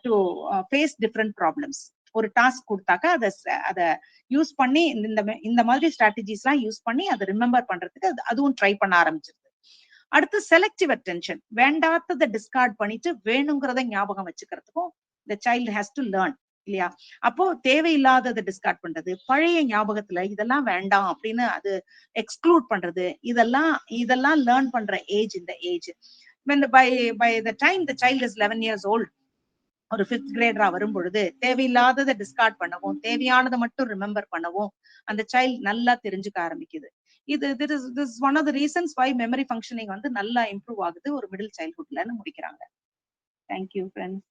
to face different problems. ஒரு டாஸ்க் கொடுத்தாக்க அதை யூஸ் பண்ணி இந்த மாதிரி ஸ்ட்ராட்டஜிஸ் எல்லாம் யூஸ் பண்ணி அதை ரிமெம்பர் பண்றதுக்கு அதுவும் ட்ரை பண்ண ஆரம்பிச்சிருது. அடுத்து செலக்டிவ் அட்டென்ஷன், வேண்டாத்ததை டிஸ்கார்ட் பண்ணிட்டு வேணுங்கிறத ஞாபகம் வச்சுக்கிறதுக்கும் the child has to learn இல்லையா. அப்போ தேவையில்லாததை டிஸ்கார்ட் பண்றது, பழைய ஞாபகத்துல இதெல்லாம் வேண்டாம் அப்படின்னு அது எக்ஸ்க்ளூட் பண்றது, இதெல்லாம் லேர்ன் பண்ற ஏஜ் இந்த age. by the time the child is 11 years old, ஒரு 5th கிரேடரா வரும் பொழுது தேவையில்லாததை டிஸ்கார்ட் பண்ணவும் தேவையானதை மட்டும் ரிமெம்பர் பண்ணவும் அந்த சைல்ட் நல்லா தெரிஞ்சுக்க ஆரம்பிக்குது. this is one of the reasons why memory functioning வந்து நல்லா இம்ப்ரூவ் ஆகுது ஒரு மிடில் சைல்ட்ஹுட்லன்னு முடிக்கிறாங்க. Thank you friends.